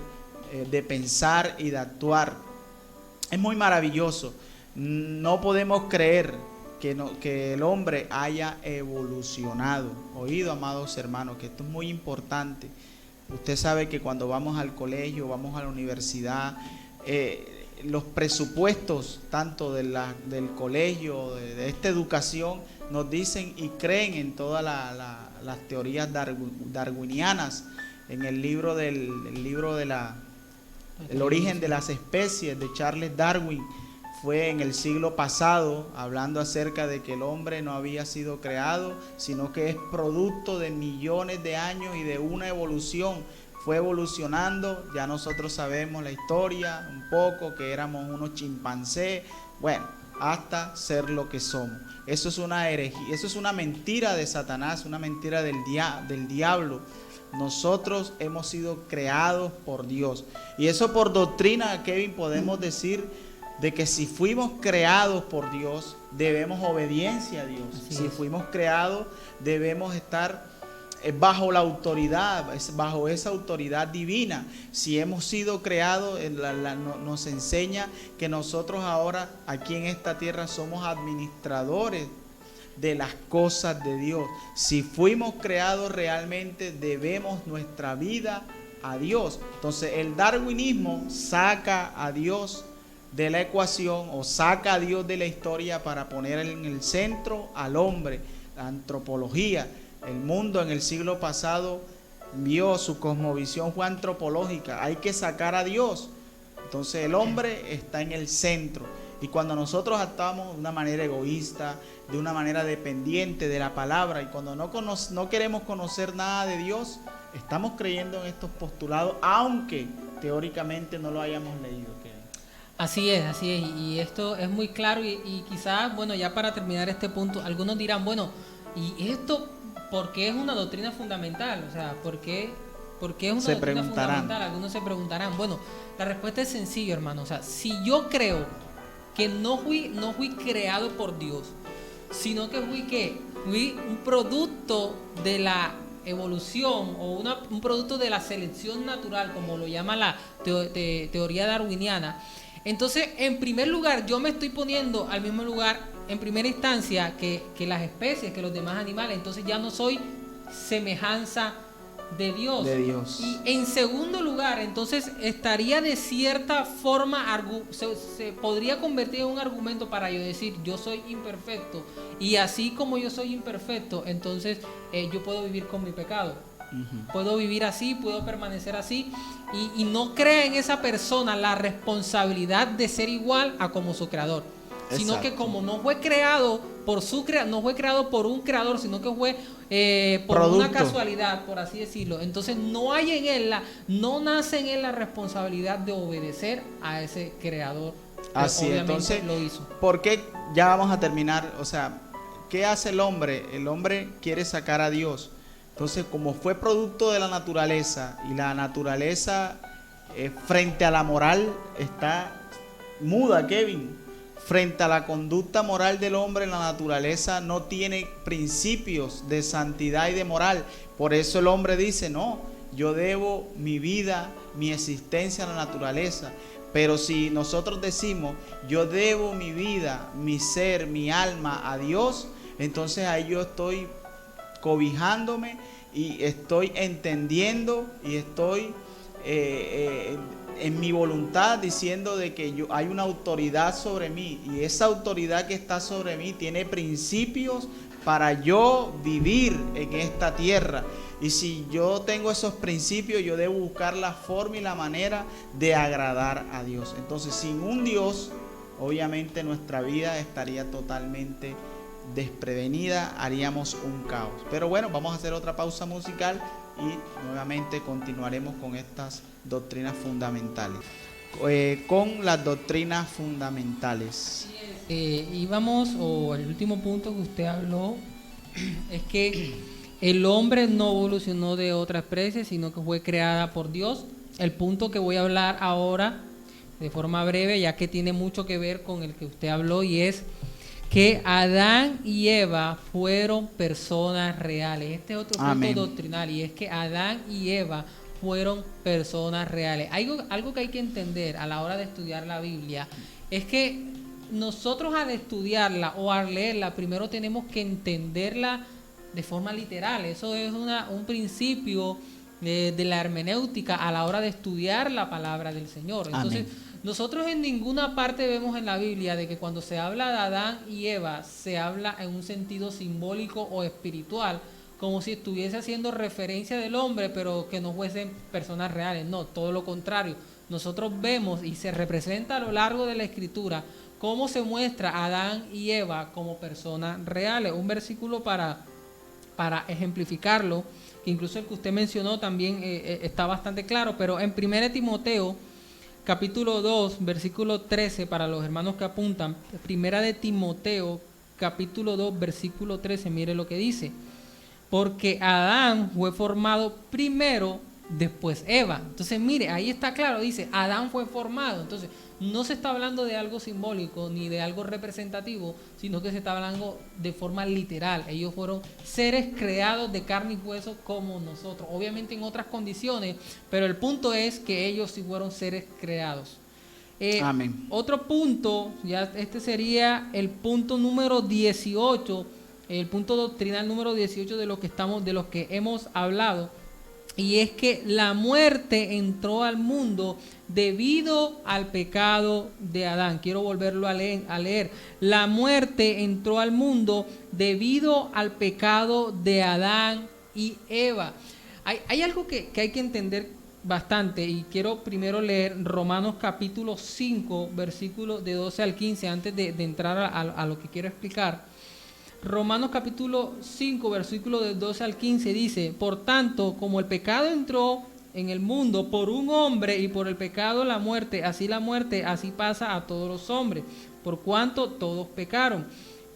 de pensar y de actuar. Es muy maravilloso. No podemos creer que el hombre haya evolucionado. Oído, amados hermanos, que esto es muy importante. Usted sabe que cuando vamos al colegio, vamos a la universidad, los presupuestos tanto del colegio, de esta educación, nos dicen y creen en todas las teorías darwinianas. En el libro del El origen de las especies de Charles Darwin, fue en el siglo pasado, hablando acerca de que el hombre no había sido creado, sino que es producto de millones de años y de una evolución. Fue evolucionando, ya nosotros sabemos la historia un poco, que éramos unos chimpancés, bueno, hasta ser lo que somos. Eso es una herejía, eso es una mentira de Satanás, una mentira del diablo. Nosotros hemos sido creados por Dios. Y eso por doctrina, Kevin, podemos decir de que si fuimos creados por Dios, debemos obediencia a Dios. Si fuimos creados, debemos estar bajo la autoridad, bajo esa autoridad divina. Si hemos sido creados, nos enseña que nosotros ahora aquí en esta tierra somos administradores de las cosas de Dios. Si fuimos creados realmente, debemos nuestra vida a Dios. Entonces el darwinismo saca a Dios de la ecuación, o saca a Dios de la historia para poner en el centro al hombre. La antropología, el mundo en el siglo pasado vio, su cosmovisión fue antropológica. Hay que sacar a Dios. Entonces el hombre está en el centro. Y cuando nosotros actuamos de una manera egoísta, de una manera dependiente de la palabra, y cuando no queremos conocer nada de Dios, estamos creyendo en estos postulados, aunque teóricamente no lo hayamos leído. Así es, y esto es muy claro, y quizás, bueno, ya para terminar este punto, algunos dirán, bueno, ¿y esto por qué es una doctrina fundamental? O sea, ¿por qué es una doctrina fundamental? Algunos se preguntarán. Bueno, la respuesta es sencilla, hermano. O sea, si yo creo que no fui creado por Dios, sino que fui un producto de la evolución, o un producto de la selección natural, como lo llama la teoría darwiniana, Entonces, en primer lugar, yo me estoy poniendo al mismo lugar, en primera instancia, que las especies, que los demás animales. Entonces ya no soy semejanza de Dios. Y en segundo lugar, entonces estaría de cierta forma, se podría convertir en un argumento para yo decir, yo soy imperfecto, y así como yo soy imperfecto, entonces yo puedo vivir con mi pecado. Puedo vivir así, puedo permanecer así, y no crea en esa persona la responsabilidad de ser igual a como su creador. Sino que como no fue creado por no fue creado por un creador, sino que fue por una casualidad, por así decirlo. Entonces no hay en él no nace en él la responsabilidad de obedecer a ese creador. Así es. Entonces, lo hizo. ¿Por qué? Ya vamos a terminar. O sea, ¿qué hace el hombre? El hombre quiere sacar a Dios. Entonces, como fue producto de la naturaleza, y la naturaleza frente a la moral está muda, Kevin. Frente a la conducta moral del hombre, la naturaleza no tiene principios de santidad y de moral. Por eso el hombre dice, no, yo debo mi vida, mi existencia a la naturaleza. Pero si nosotros decimos, yo debo mi vida, mi ser, mi alma a Dios, entonces ahí yo estoy cobijándome y estoy entendiendo y estoy en mi voluntad diciendo de que hay una autoridad sobre mí, y esa autoridad que está sobre mí tiene principios para yo vivir en esta tierra. Y si yo tengo esos principios, yo debo buscar la forma y la manera de agradar a Dios. Entonces, sin un Dios, obviamente nuestra vida estaría totalmente desprevenida, haríamos un caos. Pero bueno, vamos a hacer otra pausa musical y nuevamente continuaremos con estas doctrinas fundamentales. Con las doctrinas fundamentales. Íbamos, o el último punto que usted habló, es que el hombre no evolucionó de otra especie, sino que fue creada por Dios. El punto que voy a hablar ahora, de forma breve, ya que tiene mucho que ver con el que usted habló, y es que Adán y Eva fueron personas reales. Este es otro punto doctrinal, y es que Adán y Eva fueron personas reales. Algo que hay que entender a la hora de estudiar la Biblia es que nosotros, al estudiarla o al leerla, primero tenemos que entenderla de forma literal. Eso es un principio de la hermenéutica a la hora de estudiar la palabra del Señor. Entonces, nosotros en ninguna parte vemos en la Biblia de que cuando se habla de Adán y Eva se habla en un sentido simbólico o espiritual, como si estuviese haciendo referencia del hombre, pero que no fuesen personas reales. No, todo lo contrario. Nosotros vemos, y se representa a lo largo de la Escritura, cómo se muestra a Adán y Eva como personas reales. Un versículo para ejemplificarlo, que incluso el que usted mencionó también está bastante claro, pero en 1 Timoteo, capítulo 2, versículo 13, para los hermanos que apuntan, 1 Timoteo, capítulo 2, versículo 13, mire lo que dice: porque Adán fue formado primero, después Eva. Entonces, mire, ahí está claro, dice, Adán fue formado. Entonces, no se está hablando de algo simbólico ni de algo representativo, sino que se está hablando de forma literal. Ellos fueron seres creados de carne y hueso como nosotros, obviamente en otras condiciones, pero el punto es que ellos sí fueron seres creados. Amén. Otro punto, ya este sería el punto número 18, el punto doctrinal número 18 de los que hemos hablado, y es que la muerte entró al mundo debido al pecado de Adán. Quiero volverlo a leer. La muerte entró al mundo debido al pecado de Adán y Eva. Hay algo que hay que entender bastante, y quiero primero leer Romanos capítulo 5, versículos de 12 al 15, antes de entrar a lo que quiero explicar. Romanos capítulo 5, versículo de 12 al 15 dice: por tanto, como el pecado entró en el mundo por un hombre, y por el pecado la muerte así pasa a todos los hombres, por cuanto todos pecaron.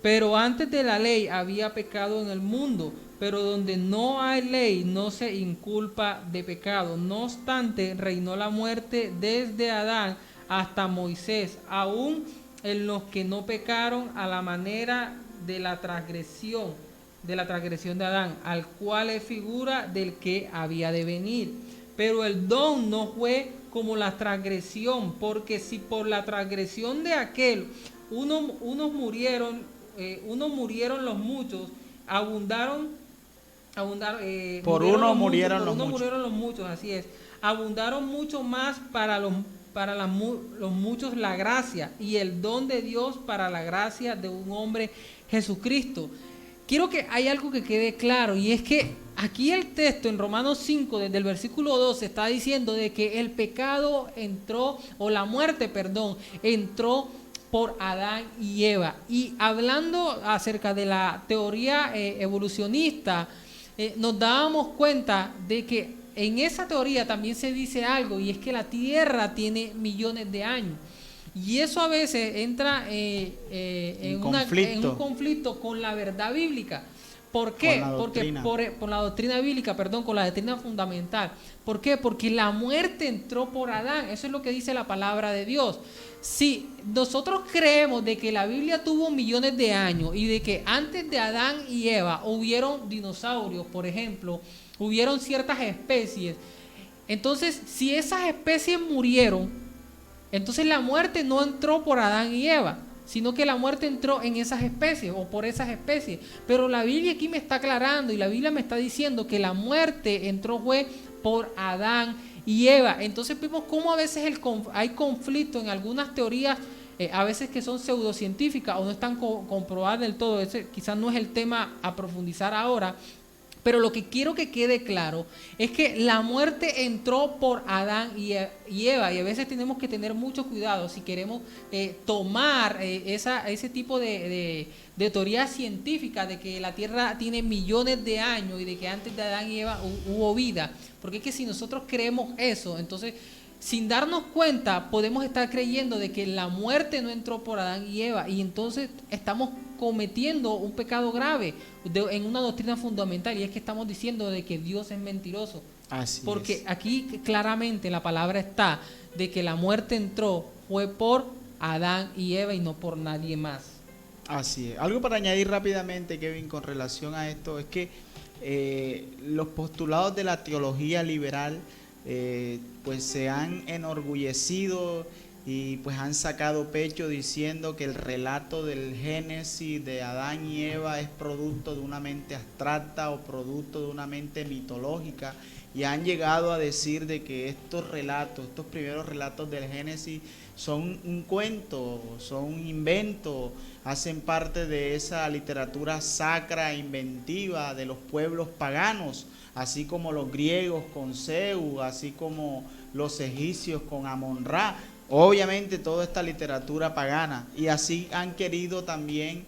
Pero antes de la ley había pecado en el mundo, pero donde no hay ley no se inculpa de pecado. No obstante, reinó la muerte desde Adán hasta Moisés, aún en los que no pecaron a la manera de la transgresión de Adán, al cual es figura del que había de venir. Pero el don no fue como la transgresión, porque si por la transgresión de aquel unos murieron los muchos, murieron los muchos, así es, abundaron mucho más para los muchos la gracia y el don de Dios para la gracia de un hombre Jesucristo. Quiero que hay algo que quede claro, y es que aquí el texto en Romanos 5, desde el versículo 12, está diciendo de que el pecado entró, o la muerte, perdón, entró por Adán y Eva. Y hablando acerca de la teoría evolucionista, nos dábamos cuenta de que en esa teoría también se dice algo, y es que la Tierra tiene millones de años. Y eso a veces entra en un conflicto con la verdad bíblica. ¿Por qué? Porque por la doctrina bíblica, perdón, con la doctrina fundamental. ¿Por qué? Porque la muerte entró por Adán. Eso es lo que dice la palabra de Dios. Si nosotros creemos de que la Biblia tuvo millones de años y de que antes de Adán y Eva hubieron dinosaurios, por ejemplo, hubieron ciertas especies, entonces si esas especies murieron, entonces la muerte no entró por Adán y Eva, sino que la muerte entró en esas especies o por esas especies. Pero la Biblia aquí me está aclarando, y la Biblia me está diciendo que la muerte entró fue por Adán y Eva. Entonces vemos cómo a veces hay conflicto en algunas teorías, a veces que son pseudocientíficas o no están comprobadas del todo. Ese quizás no es el tema a profundizar ahora. Pero lo que quiero que quede claro es que la muerte entró por Adán y Eva, y a veces tenemos que tener mucho cuidado si queremos tomar ese tipo de teoría científica de que la Tierra tiene millones de años y de que antes de Adán y Eva hubo vida. Porque es que si nosotros creemos eso, entonces sin darnos cuenta podemos estar creyendo de que la muerte no entró por Adán y Eva, y entonces estamos cometiendo un pecado grave en una doctrina fundamental, y es que estamos diciendo de que Dios es mentiroso. Así porque es. Aquí claramente la palabra está de que la muerte entró fue por Adán y Eva y no por nadie más. Así es. Algo para añadir rápidamente, Kevin, con relación a esto, es que los postulados de la teología liberal pues se han enorgullecido y pues han sacado pecho diciendo que el relato del Génesis de Adán y Eva es producto de una mente abstracta o producto de una mente mitológica, y han llegado a decir de que estos primeros relatos del Génesis son un cuento, son un invento, hacen parte de esa literatura sacra inventiva de los pueblos paganos, así como los griegos con Zeus, así como los egipcios con Amon-Ra. Obviamente toda esta literatura pagana, y así han querido también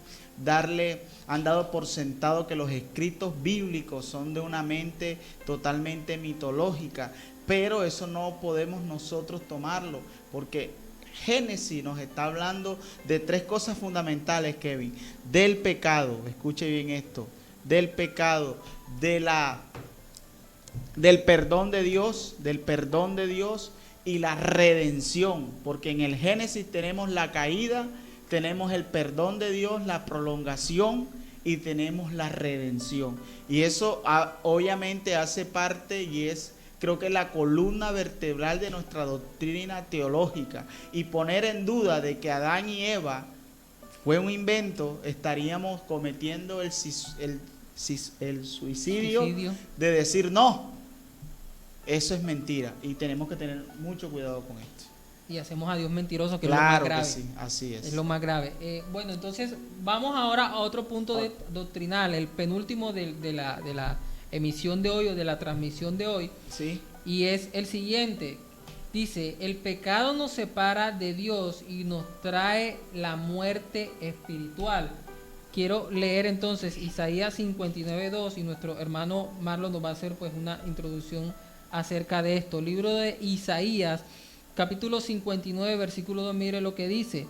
han dado por sentado que los escritos bíblicos son de una mente totalmente mitológica, pero eso no podemos nosotros tomarlo, porque Génesis nos está hablando de tres cosas fundamentales, Kevin: del pecado, escuche bien esto, del pecado, del perdón de Dios, y la redención, porque en el Génesis tenemos la caída, tenemos el perdón de Dios, la prolongación, y tenemos la redención. Y eso obviamente hace parte y es, creo que, la columna vertebral de nuestra doctrina teológica. Y poner en duda de que Adán y Eva fue un invento, estaríamos cometiendo el suicidio de decir no, eso es mentira, y tenemos que tener mucho cuidado con esto. Y hacemos a Dios mentiroso, que claro, es lo más grave. Que sí, así es. Es lo más grave. Bueno, entonces vamos ahora a otro punto doctrinal, el penúltimo de la emisión de hoy o de la transmisión de hoy. Sí. Y es el siguiente. Dice: el pecado nos separa de Dios y nos trae la muerte espiritual. Quiero leer entonces Isaías 59:2, y nuestro hermano Marlon nos va a hacer pues una introducción acerca de esto. Libro de Isaías, capítulo 59, versículo 2, mire lo que dice: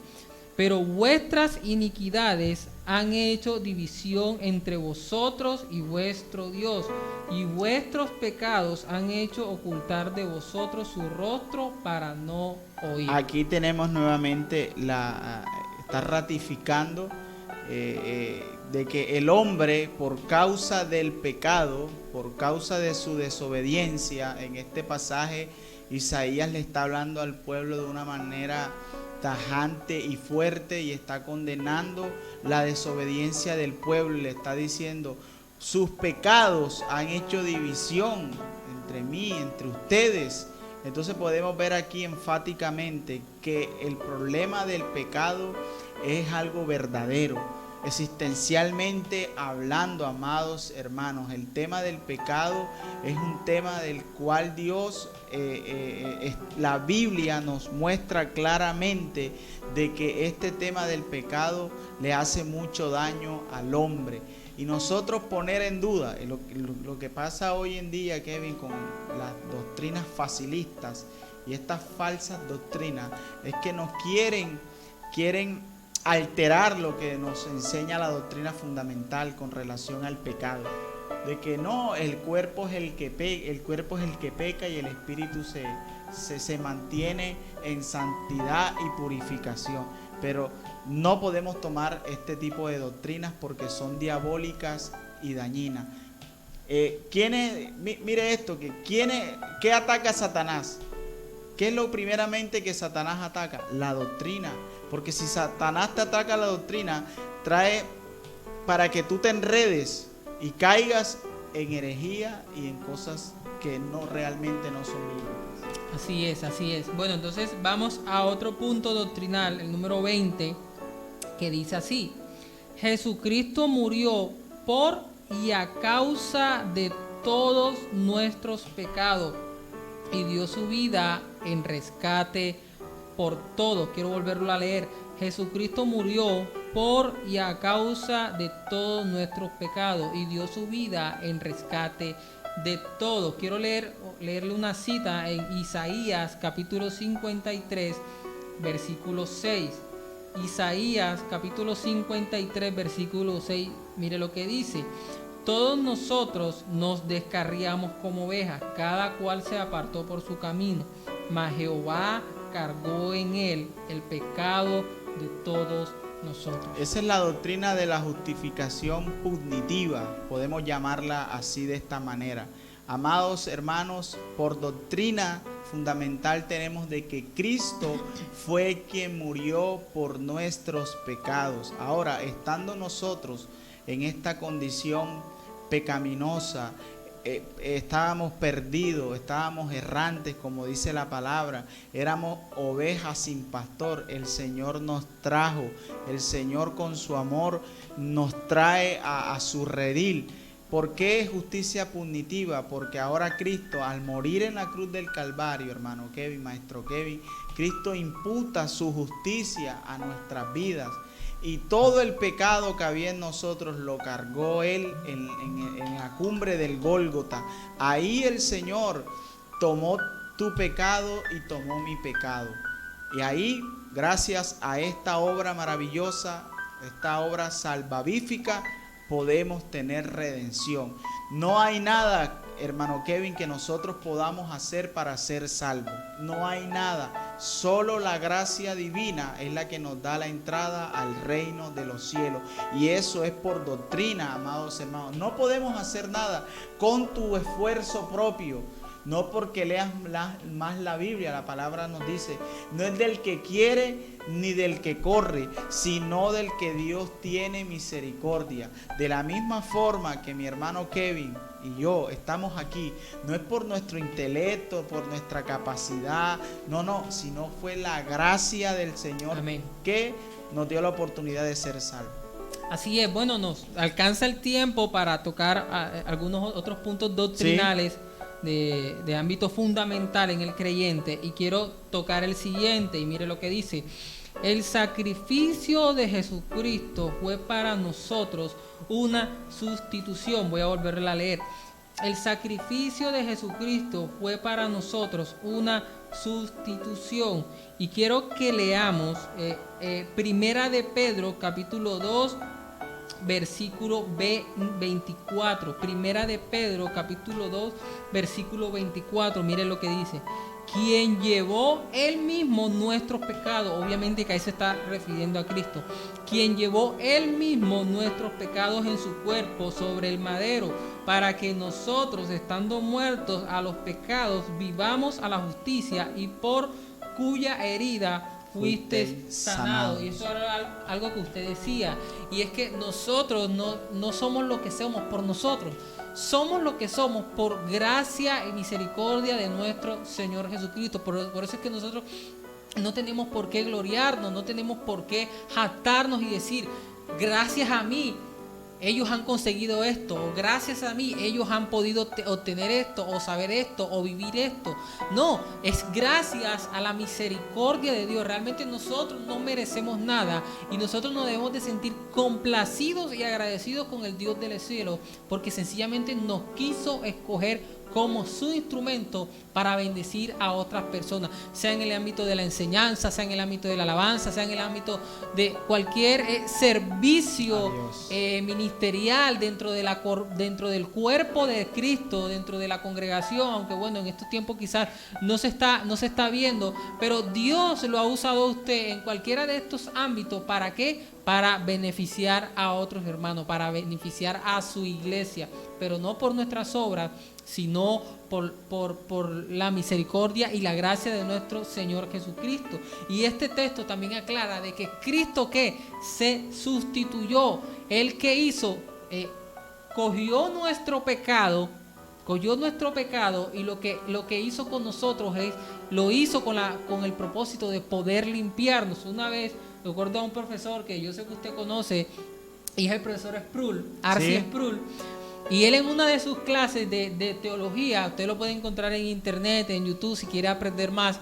pero vuestras iniquidades han hecho división entre vosotros y vuestro Dios, y vuestros pecados han hecho ocultar de vosotros su rostro para no oír. Aquí tenemos nuevamente está ratificando de que el hombre, por causa del pecado, por causa de su desobediencia. En este pasaje Isaías le está hablando al pueblo de una manera tajante y fuerte y está condenando la desobediencia del pueblo y le está diciendo: sus pecados han hecho división entre mí, entre ustedes. Entonces podemos ver aquí enfáticamente que el problema del pecado es algo verdadero. Existencialmente hablando, amados hermanos, el tema del pecado es un tema del cual Dios, la Biblia nos muestra claramente de que este tema del pecado le hace mucho daño al hombre. Y nosotros poner en duda lo que pasa hoy en día, Kevin, con las doctrinas facilistas y estas falsas doctrinas, es que nos quieren alterar lo que nos enseña la doctrina fundamental con relación al pecado. De que no, el cuerpo es el que peca y el espíritu se mantiene en santidad y purificación. Pero no podemos tomar este tipo de doctrinas porque son diabólicas y dañinas. Mire esto, ¿qué ataca Satanás? ¿Qué es lo primeramente que Satanás ataca? La doctrina. Porque si Satanás te ataca la doctrina, trae para que tú te enredes y caigas en herejía y en cosas que realmente no son bíblicas. Así es, así es. Bueno, entonces vamos a otro punto doctrinal, el número 20, que dice así: Jesucristo murió por y a causa de todos nuestros pecados y dio su vida en rescate por todos. Quiero volverlo a leer. Jesucristo murió por y a causa de todos nuestros pecados y dio su vida en rescate de todos. Quiero leerle una cita en Isaías capítulo 53 versículo 6. Isaías capítulo 53 versículo 6. Mire lo que dice: todos nosotros nos descarriamos como ovejas, cada cual se apartó por su camino, mas Jehová cargó en él el pecado de todos nosotros. Esa es la doctrina de la justificación punitiva, podemos llamarla así, de esta manera. Amados hermanos, por doctrina fundamental tenemos de que Cristo fue quien murió por nuestros pecados. Ahora, estando nosotros en esta condición pecaminosa, estábamos perdidos, estábamos errantes, como dice la palabra, éramos ovejas sin pastor. El Señor nos trajo, el Señor con su amor nos trae a su redil. ¿Por qué justicia punitiva? Porque ahora Cristo, al morir en la cruz del Calvario, hermano Kevin, maestro Kevin, Cristo imputa su justicia a nuestras vidas. Y todo el pecado que había en nosotros lo cargó Él en la cumbre del Gólgota. Ahí el Señor tomó tu pecado y tomó mi pecado. Y ahí, gracias a esta obra maravillosa, esta obra salvavífica, podemos tener redención. No hay nada, hermano Kevin, que nosotros podamos hacer para ser salvos. No hay nada. Solo la gracia divina es la que nos da la entrada al reino de los cielos. Y eso es por doctrina, amados hermanos. No podemos hacer nada con tu esfuerzo propio. No porque leas más la Biblia, la palabra nos dice, no es del que quiere ni del que corre, sino del que Dios tiene misericordia. De la misma forma que mi hermano Kevin y yo estamos aquí, no es por nuestro intelecto, por nuestra capacidad, no, sino fue la gracia del Señor. Amén. Que nos dio la oportunidad de ser salvos. Así es. Bueno, nos alcanza el tiempo para tocar algunos otros puntos doctrinales. ¿Sí? De ámbito fundamental en el creyente, y quiero tocar el siguiente, y mire lo que dice: el sacrificio de Jesucristo fue para nosotros una sustitución. Voy a volverla a leer. El sacrificio de Jesucristo fue para nosotros una sustitución, y quiero que leamos Primera de Pedro capítulo 2 versículo 24. Primera de Pedro capítulo 2 versículo 24. Mire lo que dice: quien llevó él mismo nuestros pecados. Obviamente que ahí se está refiriendo a Cristo. Quien llevó él mismo nuestros pecados en su cuerpo sobre el madero, para que nosotros, estando muertos a los pecados, vivamos a la justicia, y por cuya herida fuiste sanado. Y eso era algo que usted decía, y es que nosotros no somos lo que somos por nosotros. Somos lo que somos por gracia y misericordia de nuestro Señor Jesucristo. Por eso es que nosotros no tenemos por qué gloriarnos, no tenemos por qué jactarnos y decir, gracias a mí ellos han conseguido esto, o gracias a mí ellos han podido obtener esto, o saber esto, o vivir esto. No, es gracias a la misericordia de Dios. Realmente nosotros no merecemos nada, y nosotros nos debemos de sentir complacidos y agradecidos con el Dios del cielo, porque sencillamente nos quiso escoger como su instrumento para bendecir a otras personas, sea en el ámbito de la enseñanza, sea en el ámbito de la alabanza, sea en el ámbito de cualquier servicio ministerial dentro del cuerpo de Cristo, dentro de la congregación. Aunque bueno, en estos tiempos quizás no se está viendo, pero Dios lo ha usado a usted en cualquiera de estos ámbitos. ¿Para qué? Para beneficiar a otros hermanos, para beneficiar a su iglesia, pero no por nuestras obras, sino por la misericordia y la gracia de nuestro Señor Jesucristo. Y este texto también aclara de que Cristo que se sustituyó, el que hizo, cogió nuestro pecado, y lo que hizo con nosotros lo hizo con el propósito de poder limpiarnos. Una vez recuerdo a un profesor que yo sé que usted conoce, y es el profesor Sproul, R.C. Sproul. Y él en una de sus clases de teología, usted lo puede encontrar en internet, en YouTube, si quiere aprender más.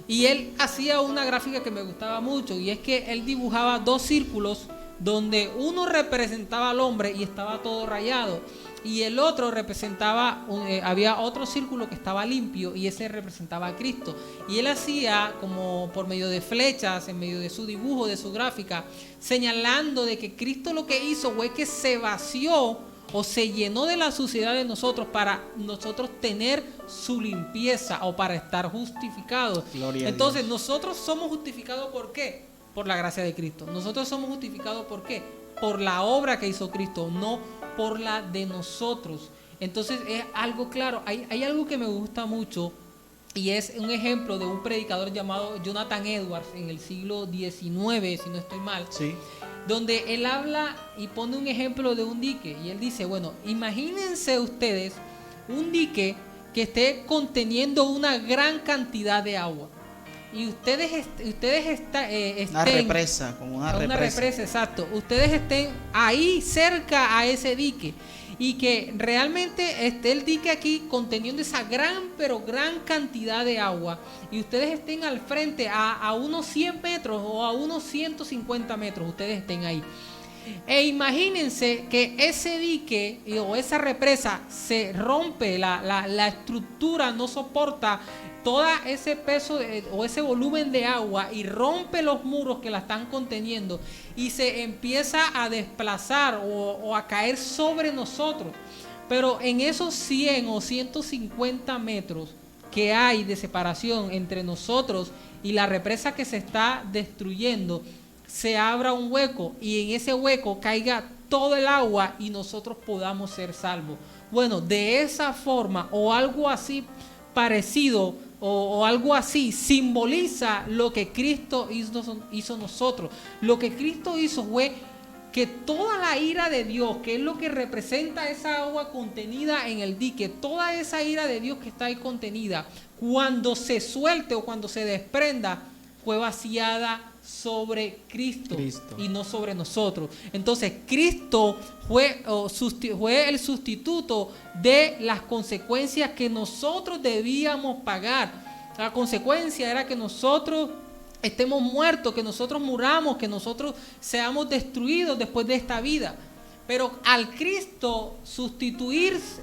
Y él hacía una gráfica que me gustaba mucho, y es que él dibujaba dos círculos, donde uno representaba al hombre y estaba todo rayado, y el otro representaba, había otro círculo que estaba limpio, y ese representaba a Cristo. Y él hacía como por medio de flechas, en medio de su dibujo, de su gráfica, señalando de que Cristo lo que hizo fue que se vació o se llenó de la suciedad de nosotros para nosotros tener su limpieza, o para estar justificados. Entonces nosotros somos justificados ¿por qué? Por la gracia de Cristo. Nosotros somos justificados ¿por qué? Por la obra que hizo Cristo, no por la de nosotros. Entonces es algo claro. Hay algo que me gusta mucho, y es un ejemplo de un predicador llamado Jonathan Edwards en el siglo XIX, si no estoy mal. Sí. Donde él habla y pone un ejemplo de un dique, y él dice, bueno, imagínense ustedes un dique que esté conteniendo una gran cantidad de agua, y ustedes estén, una represa, como una represa, exacto, ustedes estén ahí cerca a ese dique, y que realmente esté el dique aquí conteniendo esa gran cantidad de agua, y ustedes estén al frente a unos 100 metros o a unos 150 metros, ustedes estén ahí. E imagínense que ese dique o esa represa se rompe, la estructura no soporta todo ese peso o ese volumen de agua, y rompe los muros que la están conteniendo, y se empieza a desplazar o a caer sobre nosotros. Pero en esos 100 o 150 metros que hay de separación entre nosotros y la represa que se está destruyendo, se abra un hueco, y en ese hueco caiga todo el agua y nosotros podamos ser salvos. Bueno, de esa forma o algo así parecido, o algo así simboliza lo que Cristo hizo nosotros. Lo que Cristo hizo fue que toda la ira de Dios, que es lo que representa esa agua contenida en el dique, toda esa ira de Dios que está ahí contenida, cuando se suelte o cuando se desprenda, fue vaciada sobre Cristo y no sobre nosotros. Entonces Cristo fue el sustituto de las consecuencias que nosotros debíamos pagar. La consecuencia era que nosotros estemos muertos, que nosotros muramos, que nosotros seamos destruidos después de esta vida. Pero al Cristo sustituirnos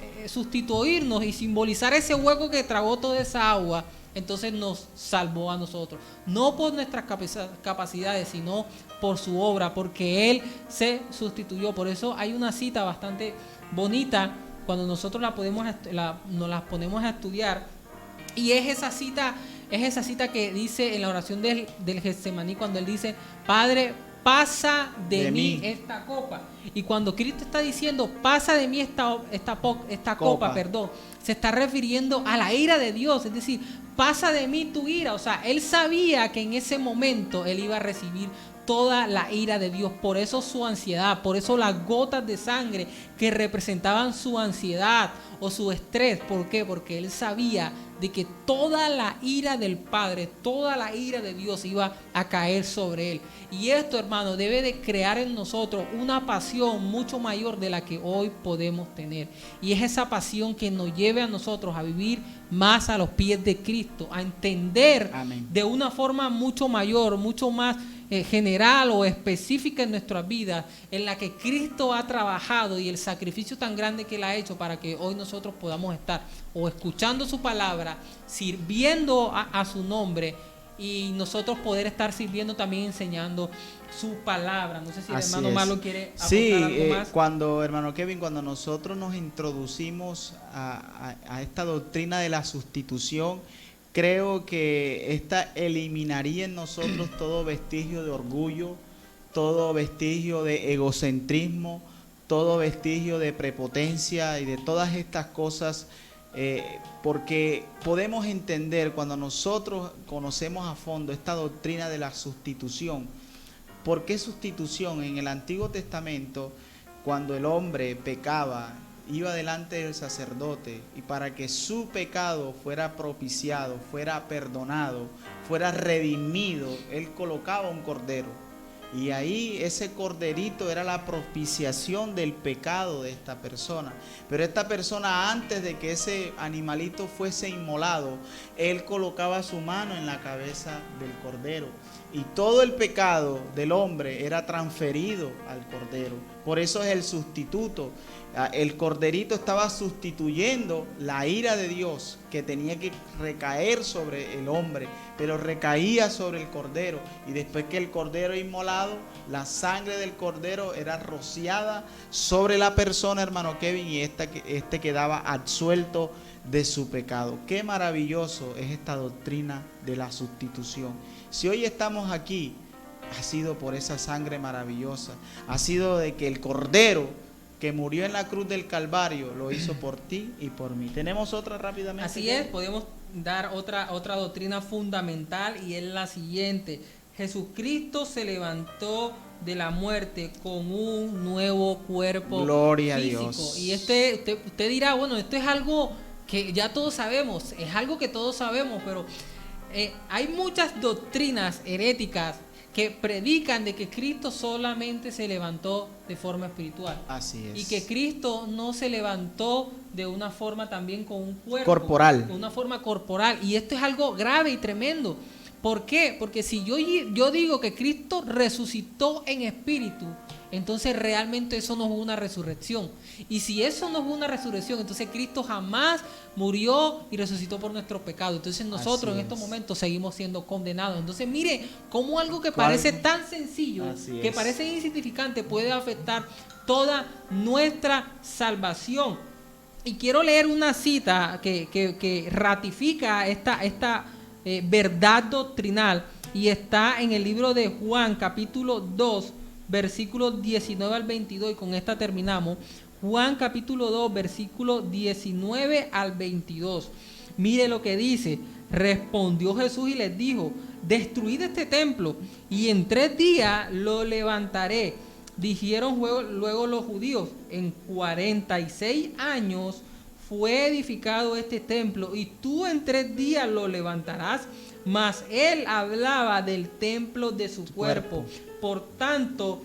y simbolizar ese hueco que tragó toda esa agua, entonces nos salvó a nosotros, no por nuestras capacidades, sino por su obra, porque Él se sustituyó. Por eso hay una cita bastante bonita, cuando nosotros nos las ponemos a estudiar, Y es esa cita que dice en la oración del Getsemaní, cuando él dice: Padre, pasa de mí esta copa. Y cuando Cristo está diciendo pasa de mí esta copa, se está refiriendo a la ira de Dios, es decir, pasa de mí tu ira. O sea, él sabía que en ese momento él iba a recibir toda la ira de Dios. Por eso su ansiedad, por eso las gotas de sangre que representaban su ansiedad o su estrés. ¿Por qué? Porque él sabía de que toda la ira del Padre, toda la ira de Dios iba a caer sobre él. Y esto, hermano, debe de crear en nosotros una pasión mucho mayor de la que hoy podemos tener. Y es esa pasión que nos lleve a nosotros a vivir más a los pies de Cristo, a entender de una forma mucho mayor, mucho más general o específica en nuestras vidas, en la que Cristo ha trabajado y el sacrificio tan grande que Él ha hecho para que hoy nosotros podamos estar o escuchando su palabra, sirviendo a su nombre, y nosotros poder estar sirviendo también enseñando su palabra. No sé si el hermano Marlon quiere aportar algo más. Cuando, hermano Kevin, cuando nosotros nos introducimos a esta doctrina de la sustitución, creo que esta eliminaría en nosotros todo vestigio de orgullo, todo vestigio de egocentrismo, todo vestigio de prepotencia y de todas estas cosas, porque podemos entender cuando nosotros conocemos a fondo esta doctrina de la sustitución. ¿Por qué sustitución? En el Antiguo Testamento, cuando el hombre pecaba, iba delante del sacerdote, y para que su pecado fuera propiciado, fuera perdonado, fuera redimido, él colocaba un cordero. Y ahí ese corderito era la propiciación del pecado de esta persona. Pero esta persona, antes de que ese animalito fuese inmolado, él colocaba su mano en la cabeza del cordero. Y todo el pecado del hombre era transferido al cordero. Por eso es el sustituto. El corderito estaba sustituyendo la ira de Dios que tenía que recaer sobre el hombre, pero recaía sobre el cordero. Y después que el cordero inmolado, la sangre del cordero era rociada sobre la persona, hermano Kevin, y este quedaba absuelto de su pecado. Qué maravilloso es esta doctrina de la sustitución. Si hoy estamos aquí, ha sido por esa sangre maravillosa, ha sido de que el cordero que murió en la cruz del Calvario lo hizo por ti y por mí. ¿Tenemos otra rápidamente? Así es, podemos dar otra doctrina fundamental, y es la siguiente: Jesucristo se levantó de la muerte con un nuevo cuerpo. Gloria físico. A Dios. Y usted dirá, bueno, esto es algo que ya todos sabemos, es algo que todos sabemos, pero hay muchas doctrinas heréticas que predican de que Cristo solamente se levantó de forma espiritual. Así es. Y que Cristo no se levantó de una forma también con un cuerpo corporal. De una forma corporal. Y esto es algo grave y tremendo. ¿Por qué? Porque si yo digo que Cristo resucitó en espíritu, entonces realmente eso no es una resurrección. Y si eso no es una resurrección, entonces Cristo jamás murió y resucitó por nuestro pecado. Entonces nosotros en estos momentos seguimos siendo condenados. Entonces mire cómo algo que parece tan sencillo, que parece insignificante, puede afectar toda nuestra salvación. Y quiero leer una cita que ratifica esta verdad doctrinal, y está en el libro de Juan, capítulo 2, versículos 19 al 22, y con esta terminamos. Juan capítulo 2, versículos 19 al 22. Mire lo que dice: respondió Jesús y les dijo: destruid este templo, y en 3 días lo levantaré. Dijeron luego los judíos: en 46 años fue edificado este templo, y tú en 3 días lo levantarás. Mas él hablaba del templo de su cuerpo. Por tanto,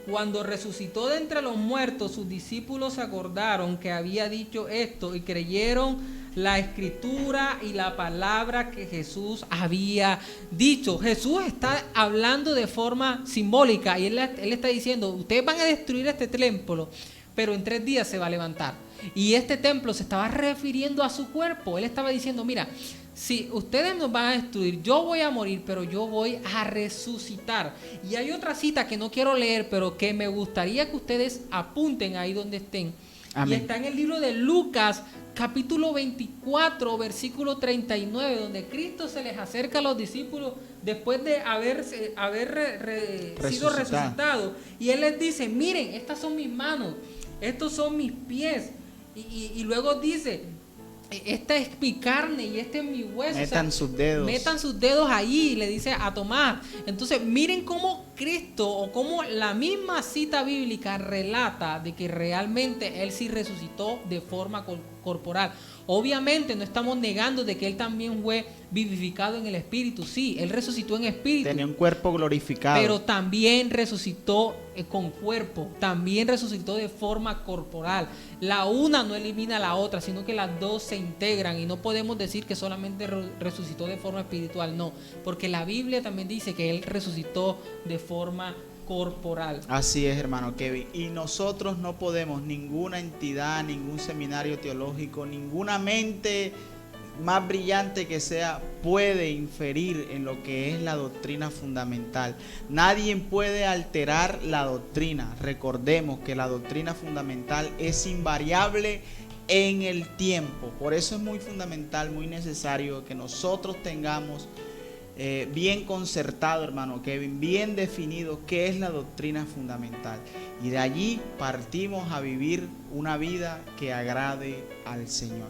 cuando resucitó de entre los muertos, sus discípulos se acordaron que había dicho esto, y creyeron la escritura y la palabra que Jesús había dicho. Jesús está hablando de forma simbólica, y él está diciendo: ustedes van a destruir este templo, pero en 3 días se va a levantar. Y este templo se estaba refiriendo a su cuerpo. Él estaba diciendo: mira, si ustedes nos van a destruir, yo voy a morir, pero yo voy a resucitar. Y hay otra cita que no quiero leer, pero que me gustaría que ustedes apunten ahí donde estén. Amén. Y está en el libro de Lucas, capítulo 24, versículo 39, donde Cristo se les acerca a los discípulos después de haber sido resucitado. Y Él les dice, miren, estas son mis manos, estos son mis pies. Y luego dice, esta es mi carne y este es mi hueso. Metan sus dedos. Metan sus dedos ahí, le dice a Tomás. Entonces, miren cómo Cristo, o cómo la misma cita bíblica relata de que realmente Él sí resucitó de forma corporal. Obviamente no estamos negando de que Él también fue vivificado en el Espíritu. Sí, Él resucitó en Espíritu. Tenía un cuerpo glorificado. Pero también resucitó con cuerpo. También resucitó de forma corporal. La una no elimina a la otra, sino que las dos se integran. Y no podemos decir que solamente resucitó de forma espiritual. No, porque la Biblia también dice que Él resucitó de forma corporal. Así es, hermano Kevin. Y nosotros no podemos, ninguna entidad, ningún seminario teológico, ninguna mente más brillante que sea, puede inferir en lo que es la doctrina fundamental. Nadie puede alterar la doctrina. Recordemos que la doctrina fundamental es invariable en el tiempo. Por eso es muy fundamental, muy necesario que nosotros tengamos bien concertado, hermano Kevin, bien definido qué es la doctrina fundamental, y de allí partimos a vivir una vida que agrade al Señor.